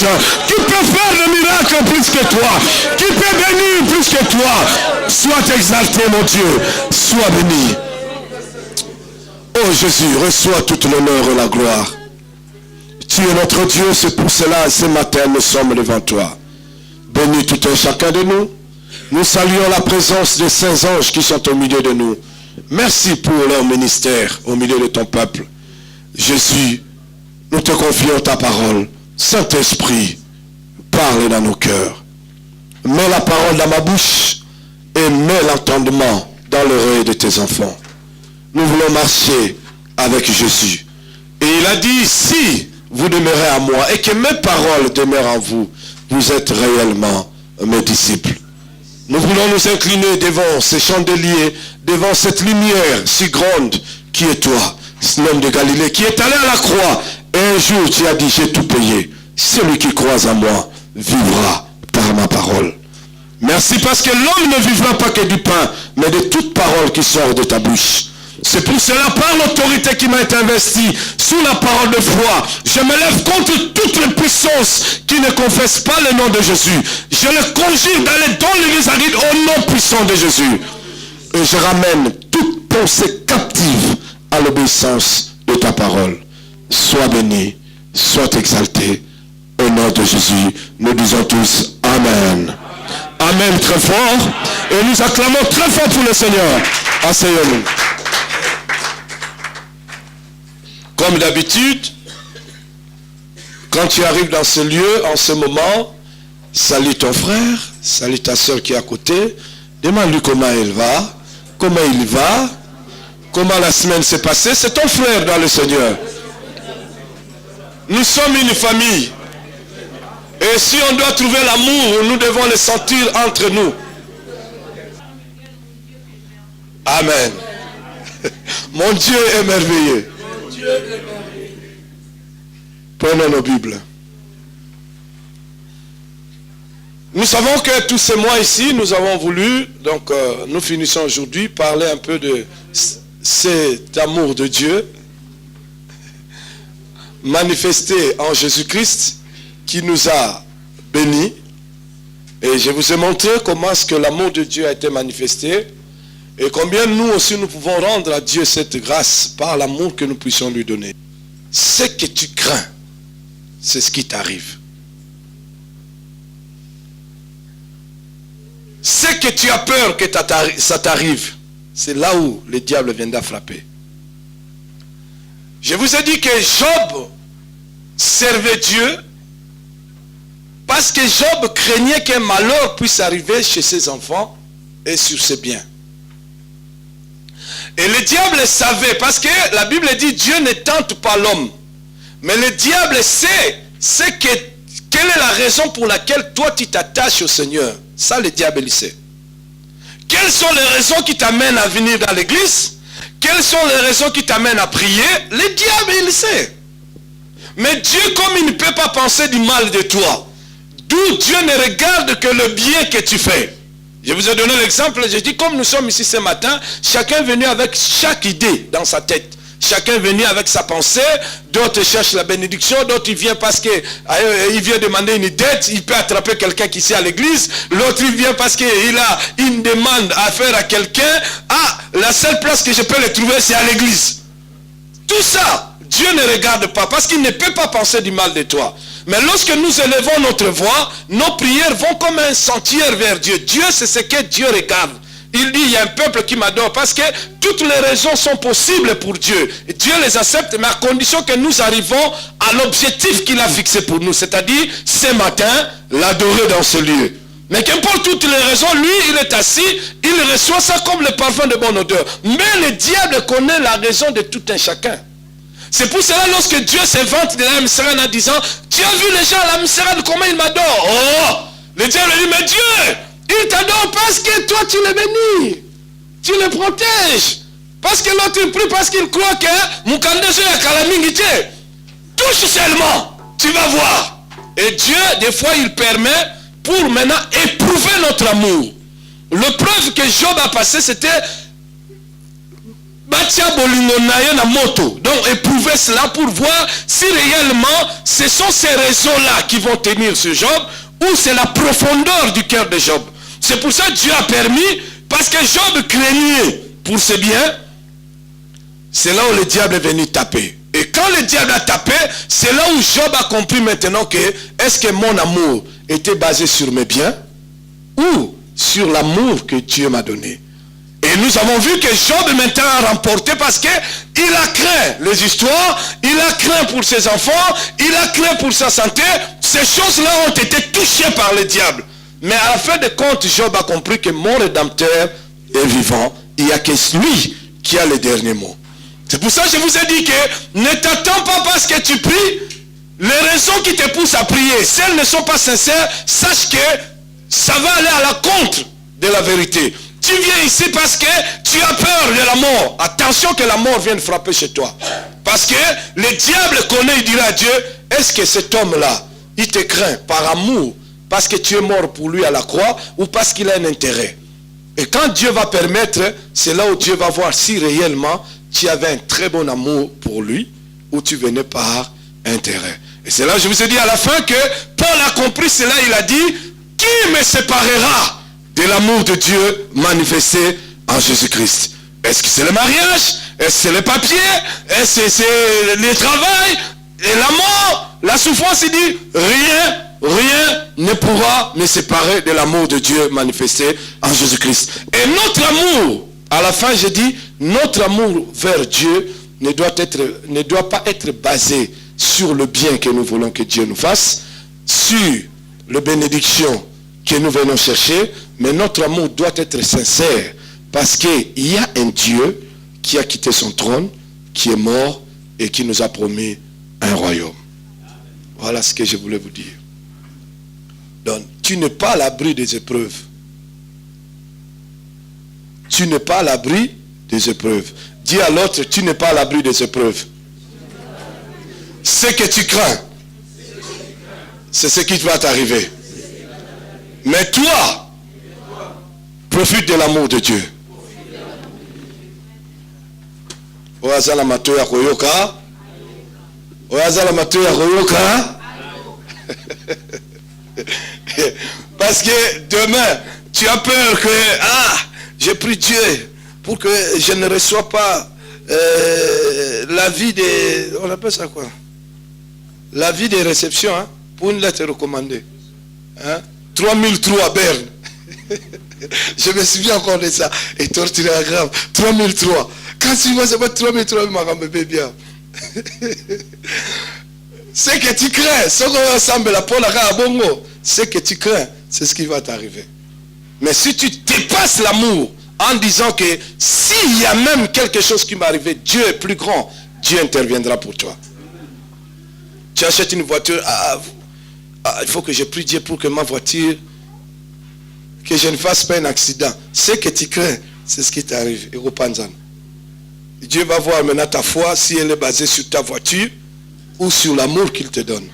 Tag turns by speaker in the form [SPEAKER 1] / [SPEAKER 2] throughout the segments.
[SPEAKER 1] anges, qui peut faire des miracles plus que toi, qui peut bénir plus que toi. Sois exalté, mon Dieu, sois béni. Oh Jésus, reçois toute l'honneur et la gloire. Tu es notre Dieu, c'est pour cela, ce matin, nous sommes devant toi. Bénis tout un chacun de nous. Nous saluons la présence des saints anges qui sont au milieu de nous. Merci pour leur ministère au milieu de ton peuple. Jésus, nous te confions ta parole. Saint-Esprit, parle dans nos cœurs. Mets la parole dans ma bouche et mets l'entendement dans l'oreille de tes enfants. Nous voulons marcher avec Jésus. Et il a dit, si vous demeurez à moi et que mes paroles demeurent en vous, vous êtes réellement mes disciples. Nous voulons nous incliner devant ces chandeliers, devant cette lumière si grande qui est toi, l'homme de Galilée, qui est allé à la croix. Et un jour, tu as dit, j'ai tout payé. Celui qui croit en moi vivra par ma parole. Merci parce que l'homme ne vivra pas que du pain, mais de toute parole qui sort de ta bouche. C'est pour cela, par l'autorité qui m'a été investie, sous la parole de foi, je me lève contre toutes les puissances qui ne confessent pas le nom de Jésus. Je les conjure d'aller dans l'église aride au nom puissant de Jésus. Et je ramène toute pensée captive à l'obéissance de ta parole. Sois béni, sois exalté. Au nom de Jésus, nous disons tous Amen. Amen très fort. Et nous acclamons très fort pour le Seigneur. Asseyons-nous. Comme d'habitude, quand tu arrives dans ce lieu, en ce moment, salue ton frère, salue ta soeur qui est à côté, demande-lui comment elle va, comment il va, comment la semaine s'est passée. C'est ton frère dans le Seigneur. Nous sommes une famille. Et si on doit trouver l'amour, nous devons le sentir entre nous. Amen. Mon Dieu est merveilleux. Prenons nos Bibles. Nous savons que tous ces mois ici, nous avons voulu, donc nous finissons aujourd'hui, parler un peu de cet amour de Dieu manifesté en Jésus-Christ qui nous a bénis. Et je vous ai montré comment est-ce que l'amour de Dieu a été manifesté et combien nous aussi nous pouvons rendre à Dieu cette grâce par l'amour que nous puissions lui donner. Ce que tu crains, c'est ce qui t'arrive. Ce que tu as peur que ça t'arrive, c'est là où le diable viendra frapper. Je vous ai dit que Job servait Dieu parce que Job craignait qu'un malheur puisse arriver chez ses enfants et sur ses biens. Et le diable savait, parce que la Bible dit Dieu ne tente pas l'homme. Mais le diable sait quelle est la raison pour laquelle toi tu t'attaches au Seigneur. Ça le diable il sait. Quelles sont les raisons qui t'amènent à venir dans l'église? Quelles sont les raisons qui t'amènent à prier? Le diable il sait. Mais Dieu, comme il ne peut pas penser du mal de toi, d'où Dieu ne regarde que le bien que tu fais. Je vous ai donné l'exemple, j'ai dit comme nous sommes ici ce matin, chacun est venu avec chaque idée dans sa tête. Chacun est venu avec sa pensée, d'autres cherchent la bénédiction, d'autres il vient parce qu'il vient demander une dette, il peut attraper quelqu'un qui est à l'église, l'autre il vient parce qu'il a une demande à faire à quelqu'un, la seule place que je peux le trouver c'est à l'église. Tout ça, Dieu ne regarde pas parce qu'il ne peut pas penser du mal de toi. Mais lorsque nous élevons notre voix, nos prières vont comme un sentier vers Dieu. Dieu, c'est ce que Dieu regarde. Il dit, il y a un peuple qui m'adore parce que toutes les raisons sont possibles pour Dieu. Et Dieu les accepte, mais à condition que nous arrivons à l'objectif qu'il a fixé pour nous. C'est-à-dire, ce matin, l'adorer dans ce lieu. Mais qu'importe toutes les raisons, lui, il est assis, il reçoit ça comme le parfum de bonne odeur. Mais le diable connaît la raison de tout un chacun. C'est pour cela lorsque Dieu se vante de la Misérane en disant, tu as vu les gens à la Misérane, comment ils m'adorent? Oh! Le diable dit, mais Dieu, il t'adore parce que toi tu le bénis. Tu le protèges. Parce que l'autre il prie parce qu'il croit que Mukandeso ya Kalamingite. Touche seulement, tu vas voir. Et Dieu, des fois, il permet pour maintenant éprouver notre amour. Le preuve que Job a passé, c'était Donc éprouver cela pour voir si réellement ce sont ces raisons-là qui vont tenir ce Job ou c'est la profondeur du cœur de Job. C'est pour ça que Dieu a permis, parce que Job craignait pour ses biens. C'est là où le diable est venu taper. Et quand le diable a tapé, c'est là où Job a compris maintenant que est-ce que mon amour était basé sur mes biens ou sur l'amour que Dieu m'a donné. Et nous avons vu que Job maintenant a remporté parce qu'il a craint les histoires, il a craint pour ses enfants, il a craint pour sa santé. Ces choses-là ont été touchées par le diable. Mais à la fin de compte, Job a compris que mon Rédempteur est vivant. Il n'y a que lui qui a le dernier mot. C'est pour ça que je vous ai dit que ne t'attends pas parce que tu pries. Les raisons qui te poussent à prier, si elles ne sont pas sincères, sache que ça va aller à la contre de la vérité. Tu viens ici parce que tu as peur de la mort. Attention que la mort vienne frapper chez toi. Parce que le diable connaît, il dira à Dieu, est-ce que cet homme-là, il te craint par amour, parce que tu es mort pour lui à la croix, ou parce qu'il a un intérêt? Et quand Dieu va permettre, c'est là où Dieu va voir si réellement tu avais un très bon amour pour lui, ou tu venais par intérêt. Et c'est là que je vous ai dit à la fin que Paul a compris cela, il a dit, qui me séparera de l'amour de Dieu manifesté en Jésus-Christ? Est-ce que c'est le mariage? Est-ce que c'est le papier? Est-ce que c'est le travail? Et la mort? La souffrance, il dit, rien ne pourra me séparer de l'amour de Dieu manifesté en Jésus-Christ. Et notre amour, à la fin, je dis, notre amour vers Dieu ne doit pas être basé sur le bien que nous voulons que Dieu nous fasse, sur les bénédictions que nous venons chercher, mais notre amour doit être sincère, parce qu'il y a un Dieu qui a quitté son trône, qui est mort et qui nous a promis un royaume. Voilà ce que je voulais vous dire. Donc, tu n'es pas à l'abri des épreuves. Tu n'es pas à l'abri des épreuves. Dis à l'autre, tu n'es pas à l'abri des épreuves. Ce que tu crains, c'est ce qui va t'arriver. Mais toi, profite de l'amour de Dieu. Oazala mato ya koyoka. Oazala mato ya koyoka. Parce que demain, tu as peur que, j'ai pris Dieu pour que je ne reçois pas l'avis des, on appelle ça quoi? L'avis des réceptions, hein, pour une lettre recommandée. Hein? 3003 à Berne. Je me souviens encore de ça. Et torturé à grave. 3003. Quand tu vois, c'est pas 3003, mais ma bébé bien. C'est que tu crains. Ce qu'on ensemble, la peau, la bongo. C'est que tu crains. C'est ce qui va t'arriver. Mais si tu dépasses l'amour en disant que s'il y a même quelque chose qui m'est arrivé, Dieu est plus grand, Dieu interviendra pour toi. Tu achètes une voiture, il faut que je prie Dieu pour que ma voiture, que je ne fasse pas un accident. Ce que tu crains, c'est ce qui t'arrive. Dieu va voir maintenant ta foi, si elle est basée sur ta voiture ou sur l'amour qu'il te donne.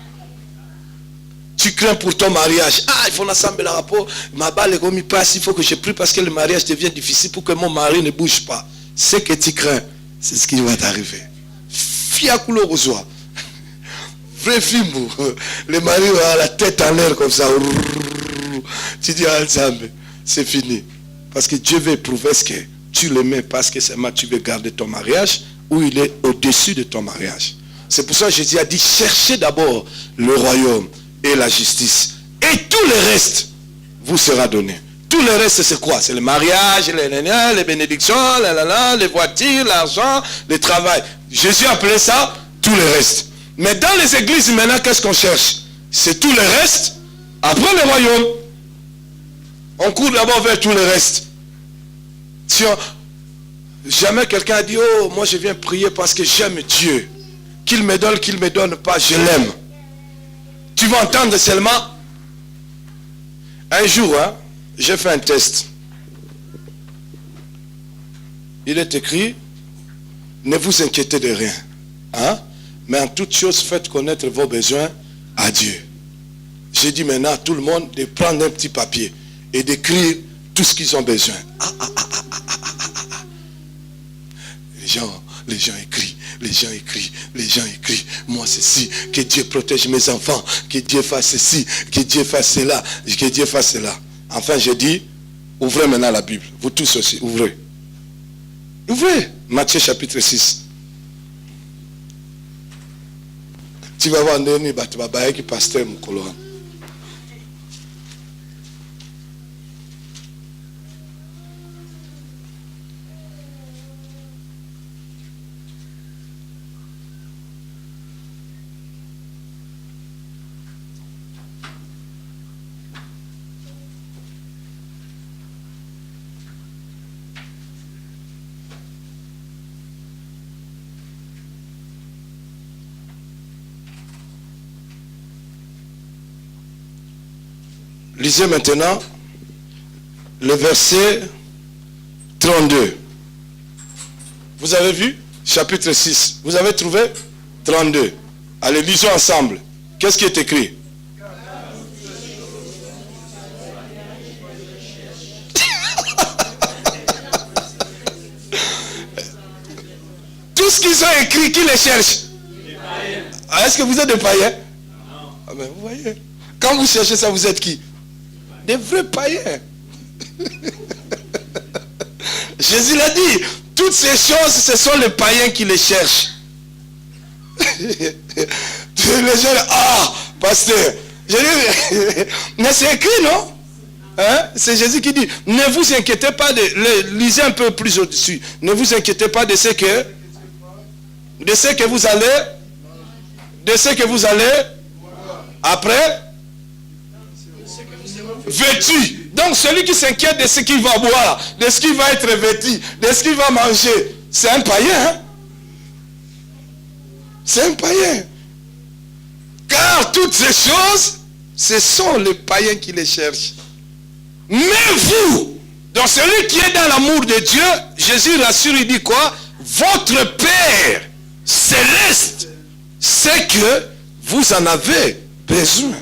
[SPEAKER 1] Tu crains pour ton mariage. Il faut l'assembler le rapport. Ma balle est remise passe, il faut que je prie parce que le mariage devient difficile pour que mon mari ne bouge pas. Ce que tu crains, c'est ce qui va t'arriver. Fiakulo Rosoa. Vrai film, le mari a la tête en l'air comme ça. Tu dis ensemble, c'est fini. Parce que Dieu veut prouver ce que tu l'aimais parce que seulement tu veux garder ton mariage ou il est au-dessus de ton mariage. C'est pour ça que Jésus a dit, cherchez d'abord le royaume et la justice. Et tout le reste vous sera donné. Tout le reste, c'est quoi? C'est le mariage, les bénédictions, les voitures, l'argent, le travail. Jésus appelait ça tout le reste. Mais dans les églises, maintenant, qu'est-ce qu'on cherche? C'est tout le reste. Après le royaume, on court d'abord vers tout le reste. Si jamais quelqu'un a dit, oh, moi je viens prier parce que j'aime Dieu. Qu'il me donne pas, je l'aime. Tu vas entendre seulement. Un jour, j'ai fait un test. Il est écrit, ne vous inquiétez de rien. Mais en toute chose, faites connaître vos besoins à Dieu. J'ai dit maintenant à tout le monde de prendre un petit papier et d'écrire tout ce qu'ils ont besoin. les gens écrient, les gens écrient, moi ceci, que Dieu protège mes enfants, que Dieu fasse ceci, que Dieu fasse cela, que Dieu fasse cela. Enfin, je dis, ouvrez maintenant la Bible, vous tous aussi, ouvrez. Ouvrez, Matthieu chapitre 6. Tu vas voir un dernier bâtiment qui pasteur mon colorant. Lisez maintenant le verset 32. Vous avez vu? Chapitre 6. Vous avez trouvé? 32. Allez, lisons ensemble. Qu'est-ce qui est écrit? Tout ce qu'ils ont écrit, qui les cherche? Est-ce que vous êtes des païens? Non. Ah ben, vous voyez. Quand vous cherchez ça, vous êtes qui? Des vrais païens. Jésus l'a dit, toutes ces choses, ce sont les païens qui les cherchent. Les gens, pasteur, mais c'est écrit, non? Hein? C'est Jésus qui dit, ne vous inquiétez pas lisez un peu plus au-dessus, ne vous inquiétez pas de ce que vous allez, après, vêtu. Donc celui qui s'inquiète de ce qu'il va boire, de ce qu'il va être vêtu, de ce qu'il va manger, c'est un païen. Hein? C'est un païen. Car toutes ces choses, ce sont les païens qui les cherchent. Mais vous, donc celui qui est dans l'amour de Dieu, Jésus rassure, il dit quoi? Votre Père céleste sait que vous en avez besoin.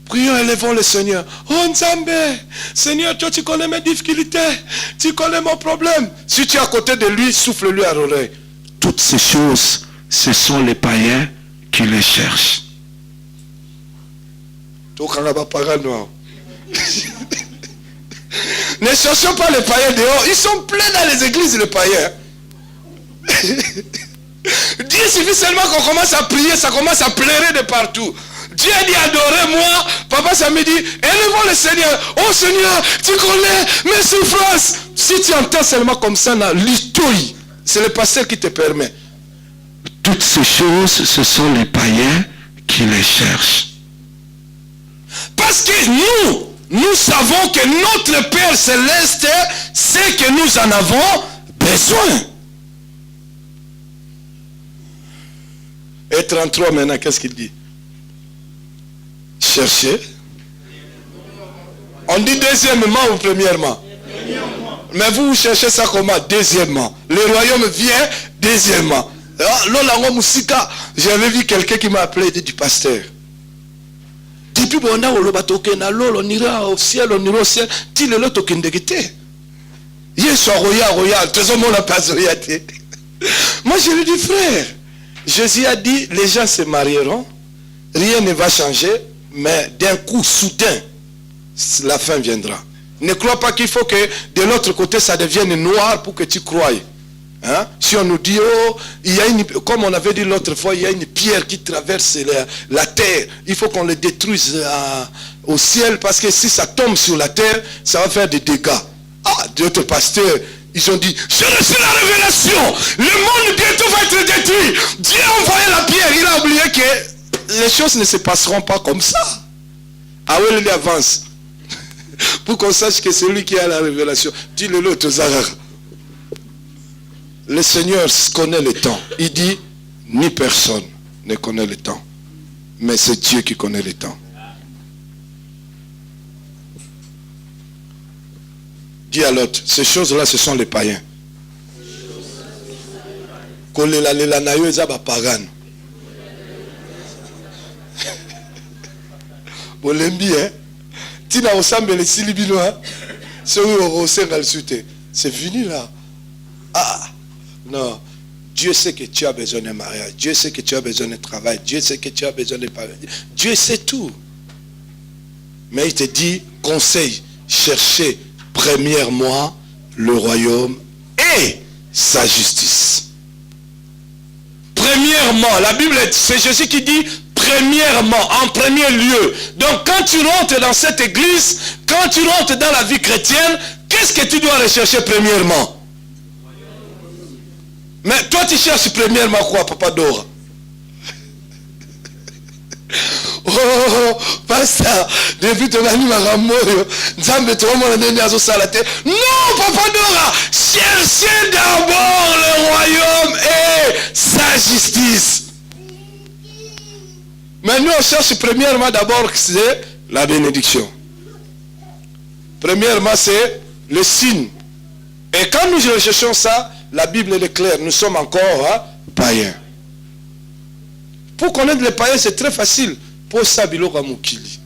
[SPEAKER 1] Prions, élevons le Seigneur. Oh Nzambe, Seigneur, toi tu connais mes difficultés, tu connais mon problème. Si tu es à côté de lui, souffle-lui à l'oreille. Toutes ces choses, ce sont les païens qui les cherchent. Ne cherchons pas les païens dehors, ils sont pleins dans les églises, les païens. Dieu suffit seulement qu'on commence à prier, ça commence à pleurer de partout. Dieu dit adorez-moi. Papa ça me dit élevons le Seigneur. Oh Seigneur, tu connais mes souffrances. Si tu entends seulement comme ça, l'histoire, c'est le pasteur qui te permet. Toutes ces choses, ce sont les païens qui les cherchent. Parce que nous savons que notre Père Céleste sait que nous en avons besoin. Et 33 maintenant, qu'est-ce qu'il dit? Chercher. On dit deuxièmement ou premièrement? Mais vous cherchez ça comment? Deuxièmement. Le royaume vient deuxièmement. J'avais vu quelqu'un qui m'a appelé du pasteur. Depuis on ira au ciel, on ira au ciel. Dis-le l'autre qui moi je lui dis frère, Jésus a dit les gens se marieront, rien ne va changer, mais d'un coup soudain la fin viendra. Ne crois pas qu'il faut que de l'autre côté ça devienne noir pour que tu croies. Hein? Si on nous dit, oh, il y a comme on avait dit l'autre fois, il y a une pierre qui traverse la terre, il faut qu'on le détruise au ciel, parce que si ça tombe sur la terre, ça va faire des dégâts. D'autres pasteurs, ils ont dit, j'ai reçu la révélation, le monde bientôt va être détruit. Dieu a envoyé la pierre, il a oublié que les choses ne se passeront pas comme ça. Oui, il avance. Pour qu'on sache que c'est lui qui a la révélation. Dis-le l'autre, Zahara. Le Seigneur connaît le temps. Il dit, ni personne ne connaît le temps. Mais c'est Dieu qui connaît le temps. Dis à l'autre, ces choses-là, ce sont les païens. Tina Osambe le Silibino, c'est fini là. Ah, non. Dieu sait que tu as besoin d'un mariage. Dieu sait que tu as besoin de travail. Dieu sait que tu as besoin de parler. Dieu sait tout. Mais il te dit, conseil, cherchez premièrement le royaume et sa justice. Premièrement, la Bible, c'est Jésus qui dit premièrement, en premier lieu. Donc quand tu rentres dans cette église, quand tu rentres dans la vie chrétienne, qu'est-ce que tu dois rechercher premièrement? Mais toi tu cherches premièrement quoi, Papa Dora? Oh, pasteur, depuis ton ami Maramoyo, Nzambe tout le monde est à salate. Non, Papa Dora, cherchez d'abord le royaume et sa justice. Mais nous on cherche premièrement d'abord c'est la bénédiction. Premièrement c'est le signe. Et quand nous recherchons ça, la Bible est claire, nous sommes encore païens. Pour connaître les païens, c'est très facile. Pour Sabilo Ramukili.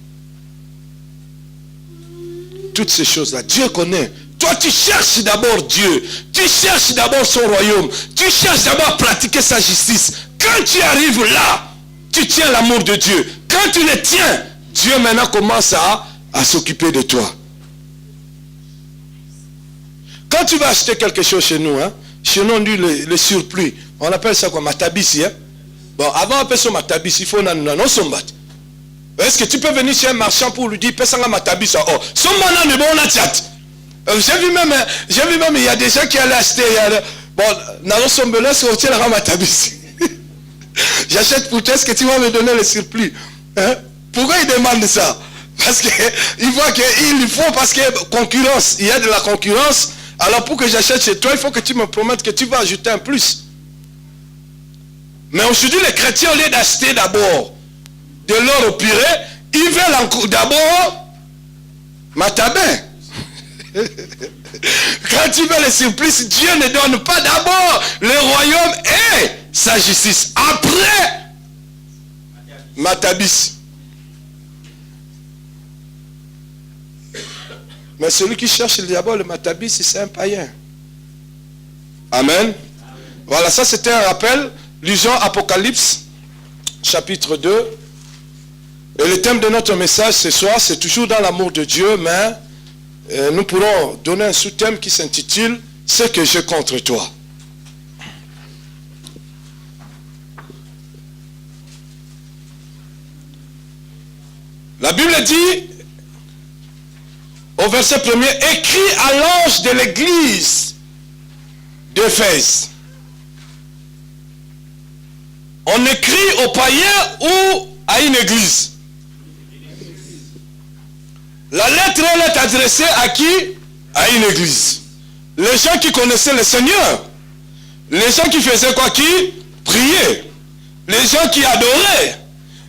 [SPEAKER 1] Toutes ces choses-là, Dieu connaît. Toi, tu cherches d'abord Dieu. Tu cherches d'abord son royaume. Tu cherches d'abord à pratiquer sa justice. Quand tu arrives là, tu tiens l'amour de Dieu. Quand tu le tiens, Dieu maintenant commence à s'occuper de toi. Quand tu vas acheter quelque chose chez nous, chez nous on dit le surplus. On appelle ça quoi? Matabisi. Bon, avant on appelle ça matabisi, il faut non sombat. Est-ce que tu peux venir chez un marchand pour lui dire Pessanga matabisi? Oh, son manan est bon on a chat. J'ai vu même il y a des gens qui allaient acheter. Bon, dans son belin, c'est au la matabisi. J'achète pour toi, est-ce que tu vas me donner le surplus? Pourquoi il demande ça? Parce qu'il voit qu'il faut, parce que concurrence, il y a de la concurrence. Alors pour que j'achète chez toi, il faut que tu me promettes que tu vas ajouter un plus. Mais aujourd'hui, les chrétiens, au lieu d'acheter d'abord de l'or au purée, ils veulent d'abord matabin. Quand tu veux le supplice, Dieu ne donne pas d'abord le royaume et sa justice. Après, matabis. Mais celui qui cherche d'abord le matabis, c'est un païen. Amen. Voilà, ça c'était un rappel. Lisons Apocalypse, chapitre 2. Et le thème de notre message ce soir, c'est toujours dans l'amour de Dieu, mais nous pourrons donner un sous-thème qui s'intitule « Ce que j'ai contre toi ». La Bible dit, au verset 1er, « Écrit à l'ange de l'église d'Éphèse ». On écrit aux païens ou à une église. La lettre est adressée à qui? À une église. Les gens qui connaissaient le Seigneur. Les gens qui faisaient quoi? Qui priaient. Les gens qui adoraient.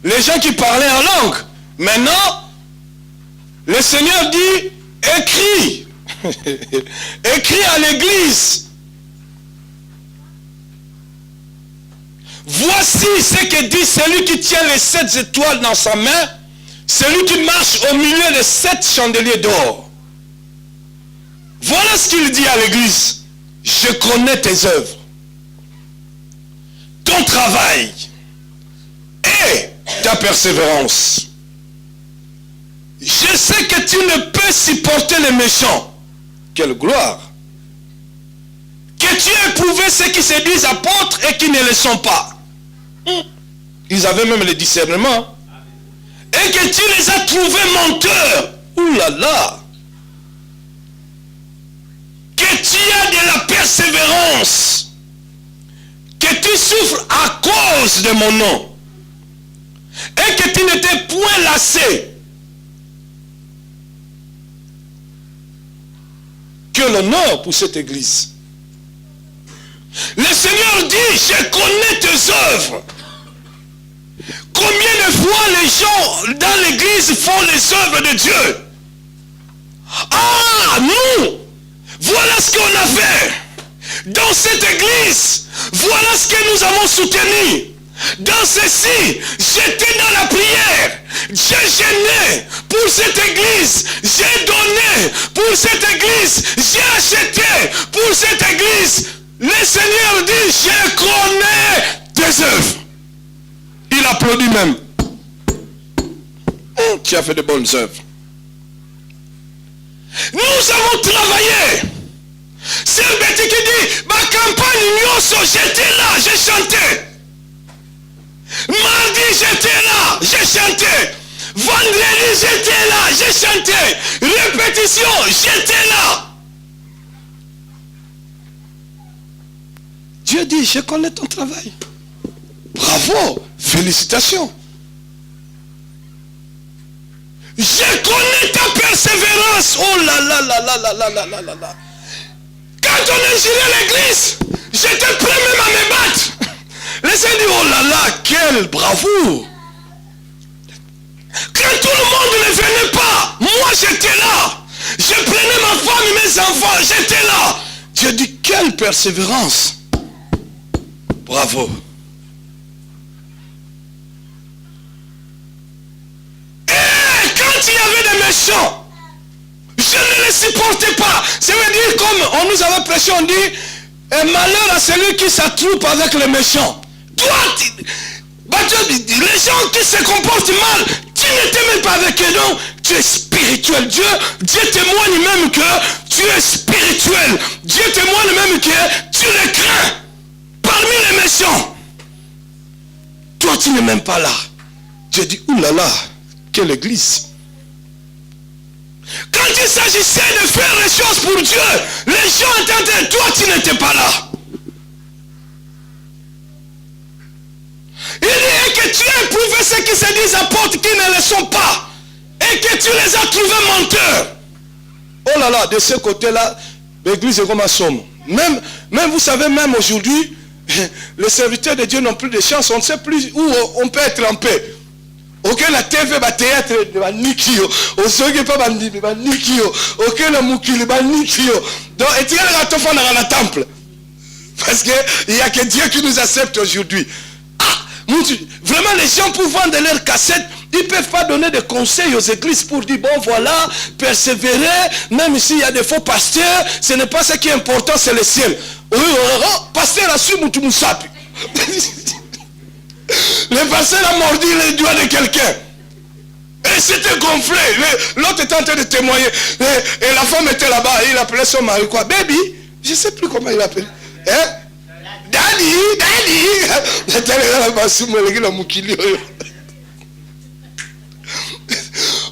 [SPEAKER 1] Les gens qui parlaient en langue. Maintenant, le Seigneur dit, écris. Écris à l'église. Voici ce que dit celui qui tient les 7 étoiles dans sa main, celui qui marche au milieu de 7 chandeliers d'or. Voilà ce qu'il dit à l'église. Je connais tes œuvres, ton travail et ta persévérance. Je sais que tu ne peux supporter les méchants. Quelle gloire! Que tu as éprouvé ceux qui se disent apôtres et qui ne le sont pas. Ils avaient même le discernement. Et que tu les as trouvés menteurs. Ouh là là. Que tu as de la persévérance. Que tu souffres à cause de mon nom. Et que tu n'étais point lassé. Que l'honneur pour cette église. Le Seigneur dit, je connais tes œuvres. Combien de fois les gens dans l'église font les œuvres de Dieu? Ah, nous, voilà ce qu'on a fait. Dans cette église, voilà ce que nous avons soutenu. Dans ceci, j'étais dans la prière. J'ai gêné pour cette église. J'ai donné pour cette église. J'ai acheté pour cette église. Le Seigneur dit, je connais tes œuvres. Il applaudit même. Tu as fait de bonnes œuvres. Nous avons travaillé. C'est le bête qui dit, ma campagne, j'étais là, j'ai chanté. Mardi, j'étais là, j'ai chanté. Vendredi, j'étais là, j'ai chanté. Répétition, j'étais là. Dieu dit, je connais ton travail. Bravo, félicitations. Je connais ta persévérance. Oh là là là là là là là là là là. Quand on est géré à l'église, j'étais prêt même à me battre. Laissez dire, oh là là, quel bravoure. Quand tout le monde ne venait pas, moi j'étais là. Je prenais ma femme et mes enfants, j'étais là. Dieu dit, quelle persévérance. Bravo. Et quand il y avait des méchants, je ne les supportais pas. Ça veut dire, comme on nous avait prêché, on dit, un malheur à celui qui s'attroupe avec les méchants. Toi, les gens qui se comportent mal, tu n'étais même pas avec eux, non. Tu es spirituel. Dieu témoigne même que tu es spirituel. Dieu témoigne même que tu les crains. Parmi les méchants. Toi, tu n'es même pas là. Dieu dit, oulala, quelle église. Quand il s'agissait de faire les choses pour Dieu, les gens entendaient, toi, tu n'étais pas là. Il dit que tu as éprouvé ceux qui se disent apôtres qui ne le sont pas. Et que tu les as trouvés menteurs. Oh là là, de ce côté-là, l'église est comme un somme. Même vous savez, même aujourd'hui, les serviteurs de Dieu n'ont plus de chance. On ne sait plus où on peut être en paix. Aucun la TV va théâtre va nikio. Osoge pas bandi va nikio. Aucun la mukili va nikio. Donc et tu as la tofa dans le temple. Parce que il y a que Dieu qui nous accepte aujourd'hui. Vraiment, les gens pour vendre leurs cassettes, ils ne peuvent pas donner des conseils aux églises pour dire, bon voilà, persévérer, même s'il y a des faux pasteurs, ce n'est pas ce qui est important, c'est le ciel. Pasteur a su Moutoumoussap. Le pasteur a mordu les doigts de quelqu'un. Et c'était gonflé. L'autre était en train de témoigner. Et la femme était là-bas, il appelait son mari quoi? Baby, je ne sais plus comment il l'appelait. Hein? Daddy.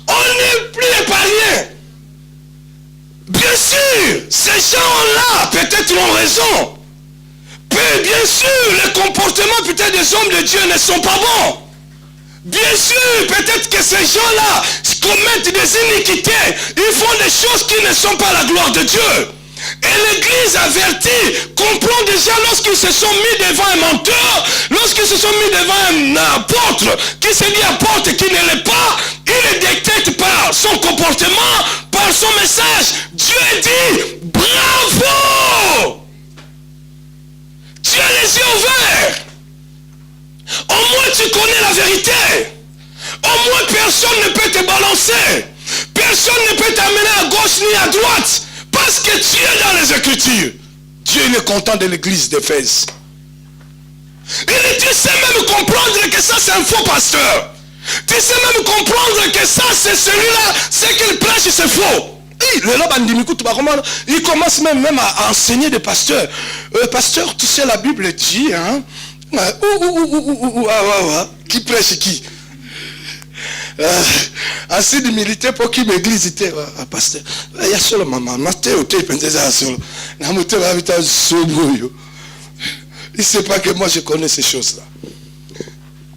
[SPEAKER 1] On n'est plus épargnés. Bien sûr, ces gens-là peut-être ont raison. Bien sûr, les comportements peut-être des hommes de Dieu ne sont pas bons. Bien sûr, peut-être que ces gens-là commettent des iniquités. Ils font des choses qui ne sont pas la gloire de Dieu. Et l'église avertie comprend déjà lorsqu'ils se sont mis devant un menteur, lorsqu'ils se sont mis devant un apôtre qui se dit apôtre et qui ne l'est pas, il le détecte par son comportement, par son message. Dieu dit, bravo! Tu as les yeux ouverts. Au moins tu connais la vérité. Au moins personne ne peut te balancer. Personne ne peut t'amener à gauche ni à droite. Parce que tu es dans les Écritures. Dieu est content de l'église d'Éphèse. Tu sais même comprendre que ça c'est un faux pasteur. Tu sais même comprendre que ça c'est celui-là, ce qu'il prêche c'est faux. Il commence même à enseigner des pasteurs. Pasteur, tu sais la Bible dit, hein? Qui prêche qui? Assez de militaires pour qui l'église était pasteur. Il y a seulement Matteo qui pensait ça solo. Il ne sait pas que moi je connais ces choses-là.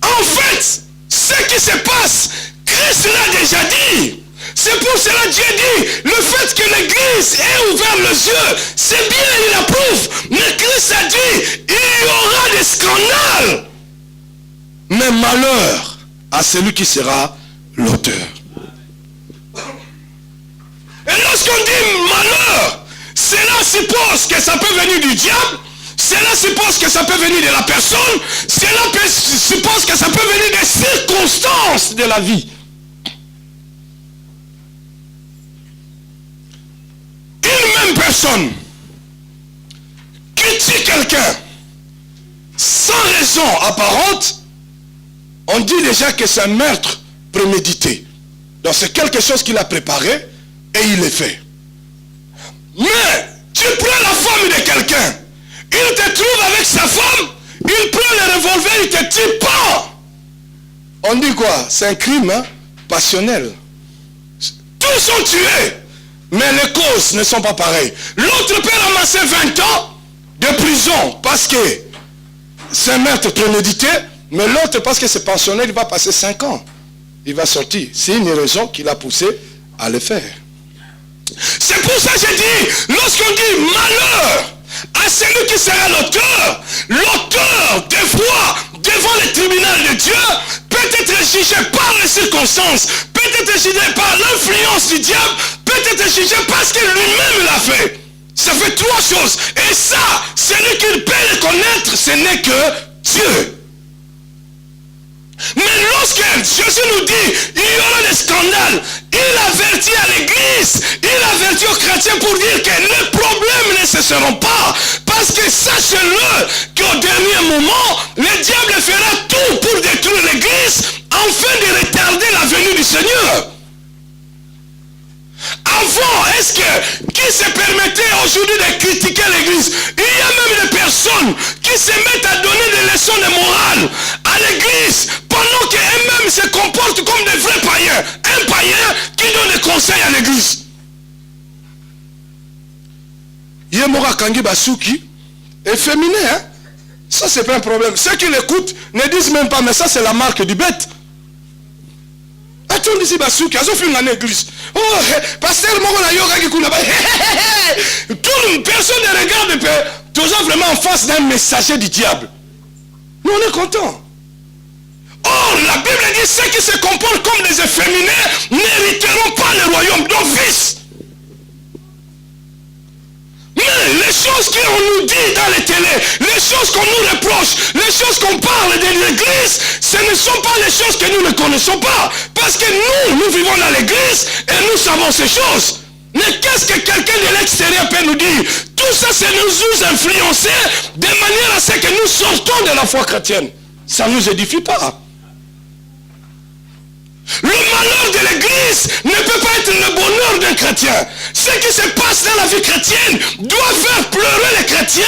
[SPEAKER 1] En fait, ce qui se passe, Christ l'a déjà dit. C'est pour cela que Dieu dit, le fait que l'église ait ouvert les yeux, c'est bien, il approuve. Mais Christ a dit, il y aura des scandales. Mais malheur à celui qui sera l'auteur. Et lorsqu'on dit malheur, cela suppose que ça peut venir du diable, Cela suppose que ça peut venir de la personne. Cela suppose que ça peut venir des circonstances de la vie. Une même personne qui tue quelqu'un sans raison apparente, on dit déjà que c'est un meurtre prémédité. Donc c'est quelque chose qu'il a préparé et il le fait. Mais tu prends la femme de quelqu'un, il te trouve avec sa femme, il prend le revolver, il te tue pas. On dit quoi? C'est un crime passionnel. Tous sont tués, mais les causes ne sont pas pareilles. L'autre peut ramasser 20 ans de prison parce que c'est un meurtre prémédité, mais l'autre parce que c'est pensionnel, il va passer 5 ans. Il va sortir. C'est une raison qui l'a poussé à le faire. C'est pour ça que j'ai dit, lorsqu'on dit malheur à celui qui sera l'auteur, l'auteur, des fois, devant le tribunal de Dieu, peut être jugé par les circonstances, peut être jugé par l'influence du diable, peut être jugé parce que lui-même l'a fait. Ça fait 3 choses. Et ça, celui qui peut le connaître, ce n'est que Dieu. Mais lorsque Jésus nous dit il y aura des scandales, il avertit à l'église, il avertit aux chrétiens pour dire que les problèmes ne cesseront pas. Parce que sachez-le qu'au dernier moment, le diable fera tout pour détruire l'église afin de retarder la venue du Seigneur. Avant, est-ce que qui se permettait aujourd'hui de critiquer l'église? Il y a même des personnes qui se mettent à donner des leçons de morale à l'église pendant qu'elles-mêmes se comportent comme des vrais païens. Un païen qui donne des conseils à l'église. Yemora Kangi Basuki est féminin, hein? Ça c'est pas un problème. Ceux qui l'écoutent ne disent même pas, mais ça c'est la marque du bête. Attends ici Basuki, ils ont fait une église. Oh, pasteur Mogola Yoga qui coule. Toute personne ne regarde toujours vraiment en face d'un messager du diable. Nous on est contents. Or, la Bible dit ceux qui se comportent comme des efféminés n'hériteront pas le royaume d'office. Mais les choses qu'on nous dit dans les télés, les choses qu'on nous reproche, les choses qu'on parle de l'église, ce ne sont pas les choses que nous ne connaissons pas. Parce que nous vivons dans l'église et nous savons ces choses. Mais qu'est-ce que quelqu'un de l'extérieur peut nous dire? Tout ça, c'est nous influencer de manière à ce que nous sortons de la foi chrétienne. Ça ne nous édifie pas. Le malheur de l'église ne peut pas être le bonheur d'un chrétien. Ce qui se passe dans la vie chrétienne doit faire pleurer les chrétiens,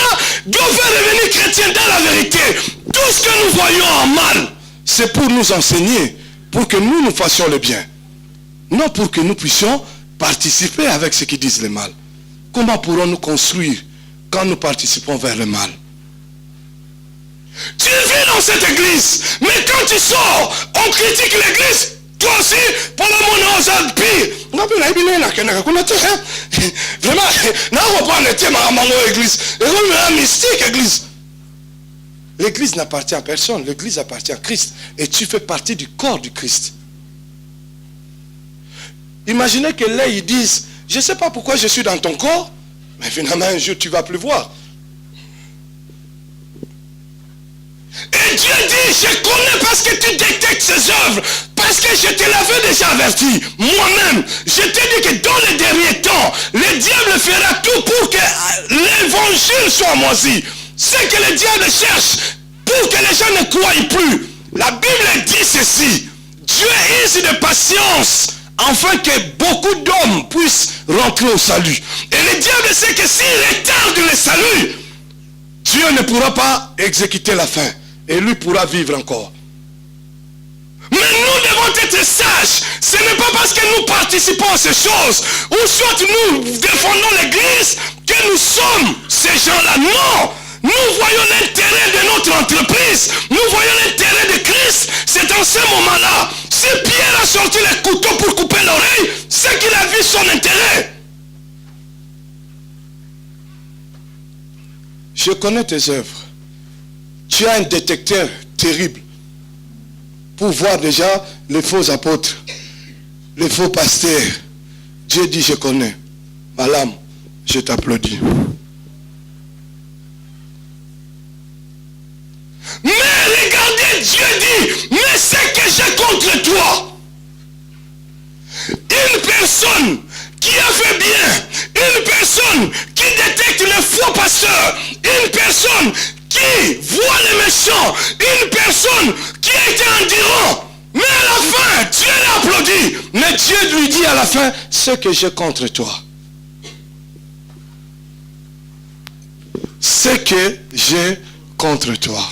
[SPEAKER 1] doit faire revenir chrétiens dans la vérité. Tout ce que nous voyons en mal, c'est pour nous enseigner, pour que nous fassions le bien. Non pour que nous puissions participer avec ceux qui disent le mal. Comment pourrons-nous construire quand nous participons vers le mal? Tu vis dans cette église, mais quand tu sors, on critique l'église. Toi aussi, pendant mon osade pire. Vraiment, n'a pas été ma église. Mystique église. L'église n'appartient à personne. L'église appartient à Christ. Et tu fais partie du corps du Christ. Imaginez que là, ils disent, je ne sais pas pourquoi je suis dans ton corps, mais finalement, un jour, tu ne vas plus voir. Et Dieu dit, je connais parce que tu détectes ses œuvres. Parce que je te l'avais déjà averti. Moi-même, je t'ai dit que dans les derniers temps, le diable fera tout pour que l'évangile soit moisi. C'est que le diable cherche pour que les gens ne croient plus. La Bible dit ceci. Dieu use de patience afin que beaucoup d'hommes puissent rentrer au salut. Et le diable sait que s'il retarde le salut, Dieu ne pourra pas exécuter la fin. Et lui pourra vivre encore. Mais nous devons être sages. Ce n'est pas parce que nous participons à ces choses, ou soit nous défendons l'église, que nous sommes ces gens-là. Non. Nous voyons l'intérêt de notre entreprise. Nous voyons l'intérêt de Christ. C'est dans ce moment-là. Si Pierre a sorti le couteau pour couper l'oreille, c'est qu'il a vu son intérêt. Je connais tes œuvres. Tu as un détecteur terrible pour voir déjà les faux apôtres, les faux pasteurs. Dieu dit, je connais. Madame, je t'applaudis. Dieu dit, mais ce que j'ai contre toi, une personne qui a fait bien, une personne qui détecte les faux pasteurs, une personne qui voit les méchants, une personne qui a été endurant, mais à la fin, Dieu l'a applaudi. Mais Dieu lui dit à la fin, ce que j'ai contre toi, ce que j'ai contre toi.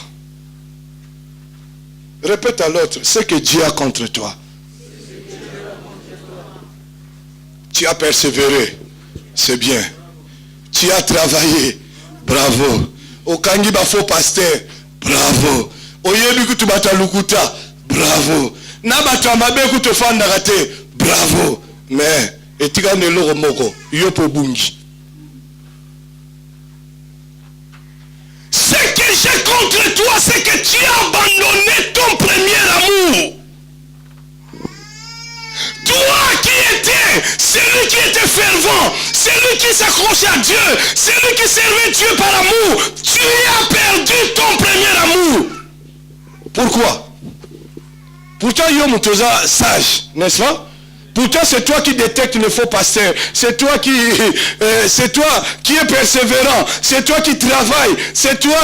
[SPEAKER 1] Répète à l'autre, ce que Dieu a contre toi. Tu as persévéré, c'est bien. Tu as travaillé, bravo. Okangi ba faux pasteur, bravo. Oyebi kutu bata lukuta, bravo. Na bata mabe kutu fanda rate, bravo. Mais etika ne loro moko, yopo bungi. Ce que j'ai contre toi, c'est que tu as abandonné ton premier amour. Toi qui étais, celui qui était fervent, celui qui s'accrochait à Dieu, celui qui servait Dieu par amour, tu as perdu ton premier amour. Pourquoi? Pourtant, Yom Toza sage, n'est-ce pas? Pourtant, c'est toi qui détectes le faux pasteur. C'est toi qui es persévérant. C'est toi qui travaille. C'est toi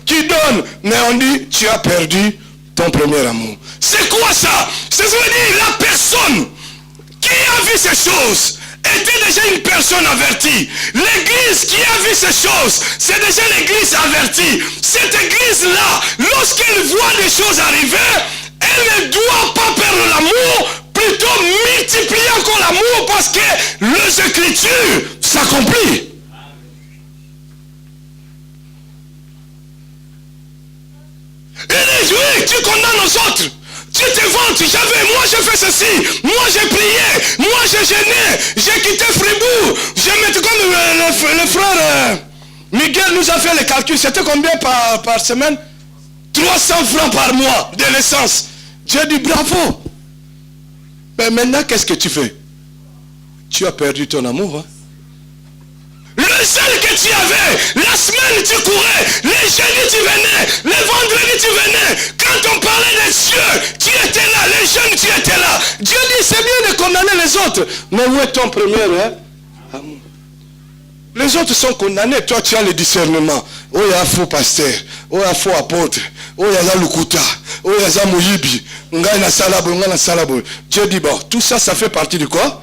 [SPEAKER 1] qui donne. Mais on dit, tu as perdu ton premier amour. C'est quoi ça? C'est-à-dire la personne qui a vu ces choses était déjà une personne avertie. L'église qui a vu ces choses, c'est déjà l'église avertie. Cette église-là, lorsqu'elle voit des choses arriver, elle ne doit pas perdre l'amour, plutôt multiplier encore l'amour parce que les Écritures s'accomplissent. Et dit, oui, tu condamnes aux autres. Tu te vantes, moi j'ai fait ceci, moi j'ai prié, moi j'ai gêné, j'ai quitté Fribourg, j'ai mis comme le frère Miguel nous a fait les calculs, c'était combien par semaine? 300 francs par mois de l'essence. Dieu dit bravo. Mais maintenant qu'est-ce que tu fais? Tu as perdu ton amour. Hein? Le zèle que tu avais, la semaine tu courais, les jeudis tu venais, les vendredis tu venais. Quand on parlait de Dieu, tu étais là, les jeunes tu étais là. Dieu dit c'est bien de condamner les autres. Mais où est ton premier amour? Les autres sont condamnés, toi tu as le discernement. Oh il y a faux pasteur, oh il y a faux apôtre, oh il y a lukuta, oh il y a mouyibi, ngana salabo. Dieu dit bon, tout ça, ça fait partie de quoi?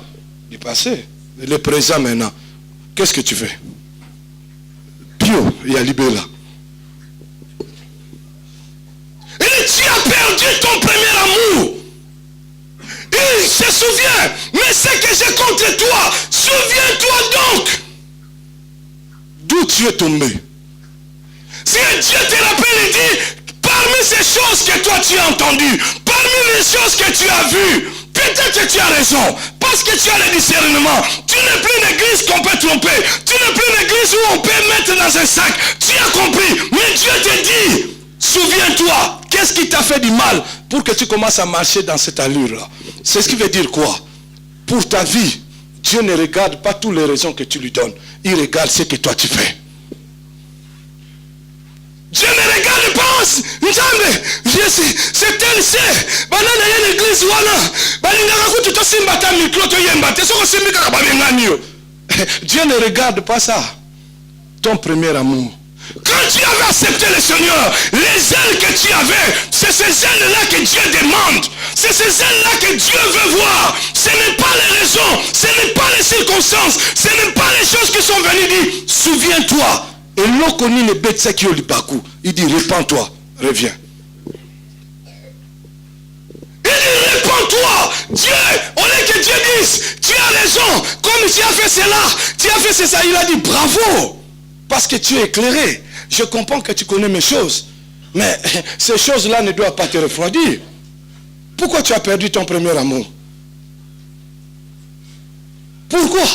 [SPEAKER 1] Du passé, le présent maintenant. Qu'est-ce que tu fais? Pio, il y a Libéla. Et tu as perdu ton premier amour. Il se souvient, mais ce que j'ai contre toi, souviens-toi donc d'où tu es tombé. Si Dieu te rappelle, il dit, parmi ces choses que toi tu as entendues, parmi les choses que tu as vues, peut-être que tu as raison, parce que tu as le discernement. Tu n'es plus une église qu'on peut tromper. Tu n'es plus une église où on peut mettre dans un sac. Tu as compris. Mais Dieu te dit, souviens-toi, qu'est-ce qui t'a fait du mal pour que tu commences à marcher dans cette allure-là? C'est ce qui veut dire quoi? Pour ta vie, Dieu ne regarde pas toutes les raisons que tu lui donnes. Il regarde ce que toi tu fais. Dieu ne regarde pas. C'est tel c'est. Banana y a l'église Dieu ne regarde pas ça. Ton premier amour. Quand tu avais accepté le Seigneur, les ailes que tu avais, c'est ces ailes-là que Dieu demande. C'est ces ailes-là que Dieu veut voir. Ce n'est pas les raisons, ce n'est pas les circonstances, ce n'est pas les choses qui sont venues dire, souviens-toi. Et l'on connaît les bêtes qui ont le bakou. Il dit, répands-toi, reviens. Il dit, répands-toi. Dieu, au lieu que Dieu dise, tu as raison, comme tu as fait cela, tu as fait ça, il a dit, bravo. Parce que tu es éclairé. Je comprends que tu connais mes choses. Mais ces choses-là ne doivent pas te refroidir. Pourquoi tu as perdu ton premier amour? Pourquoi?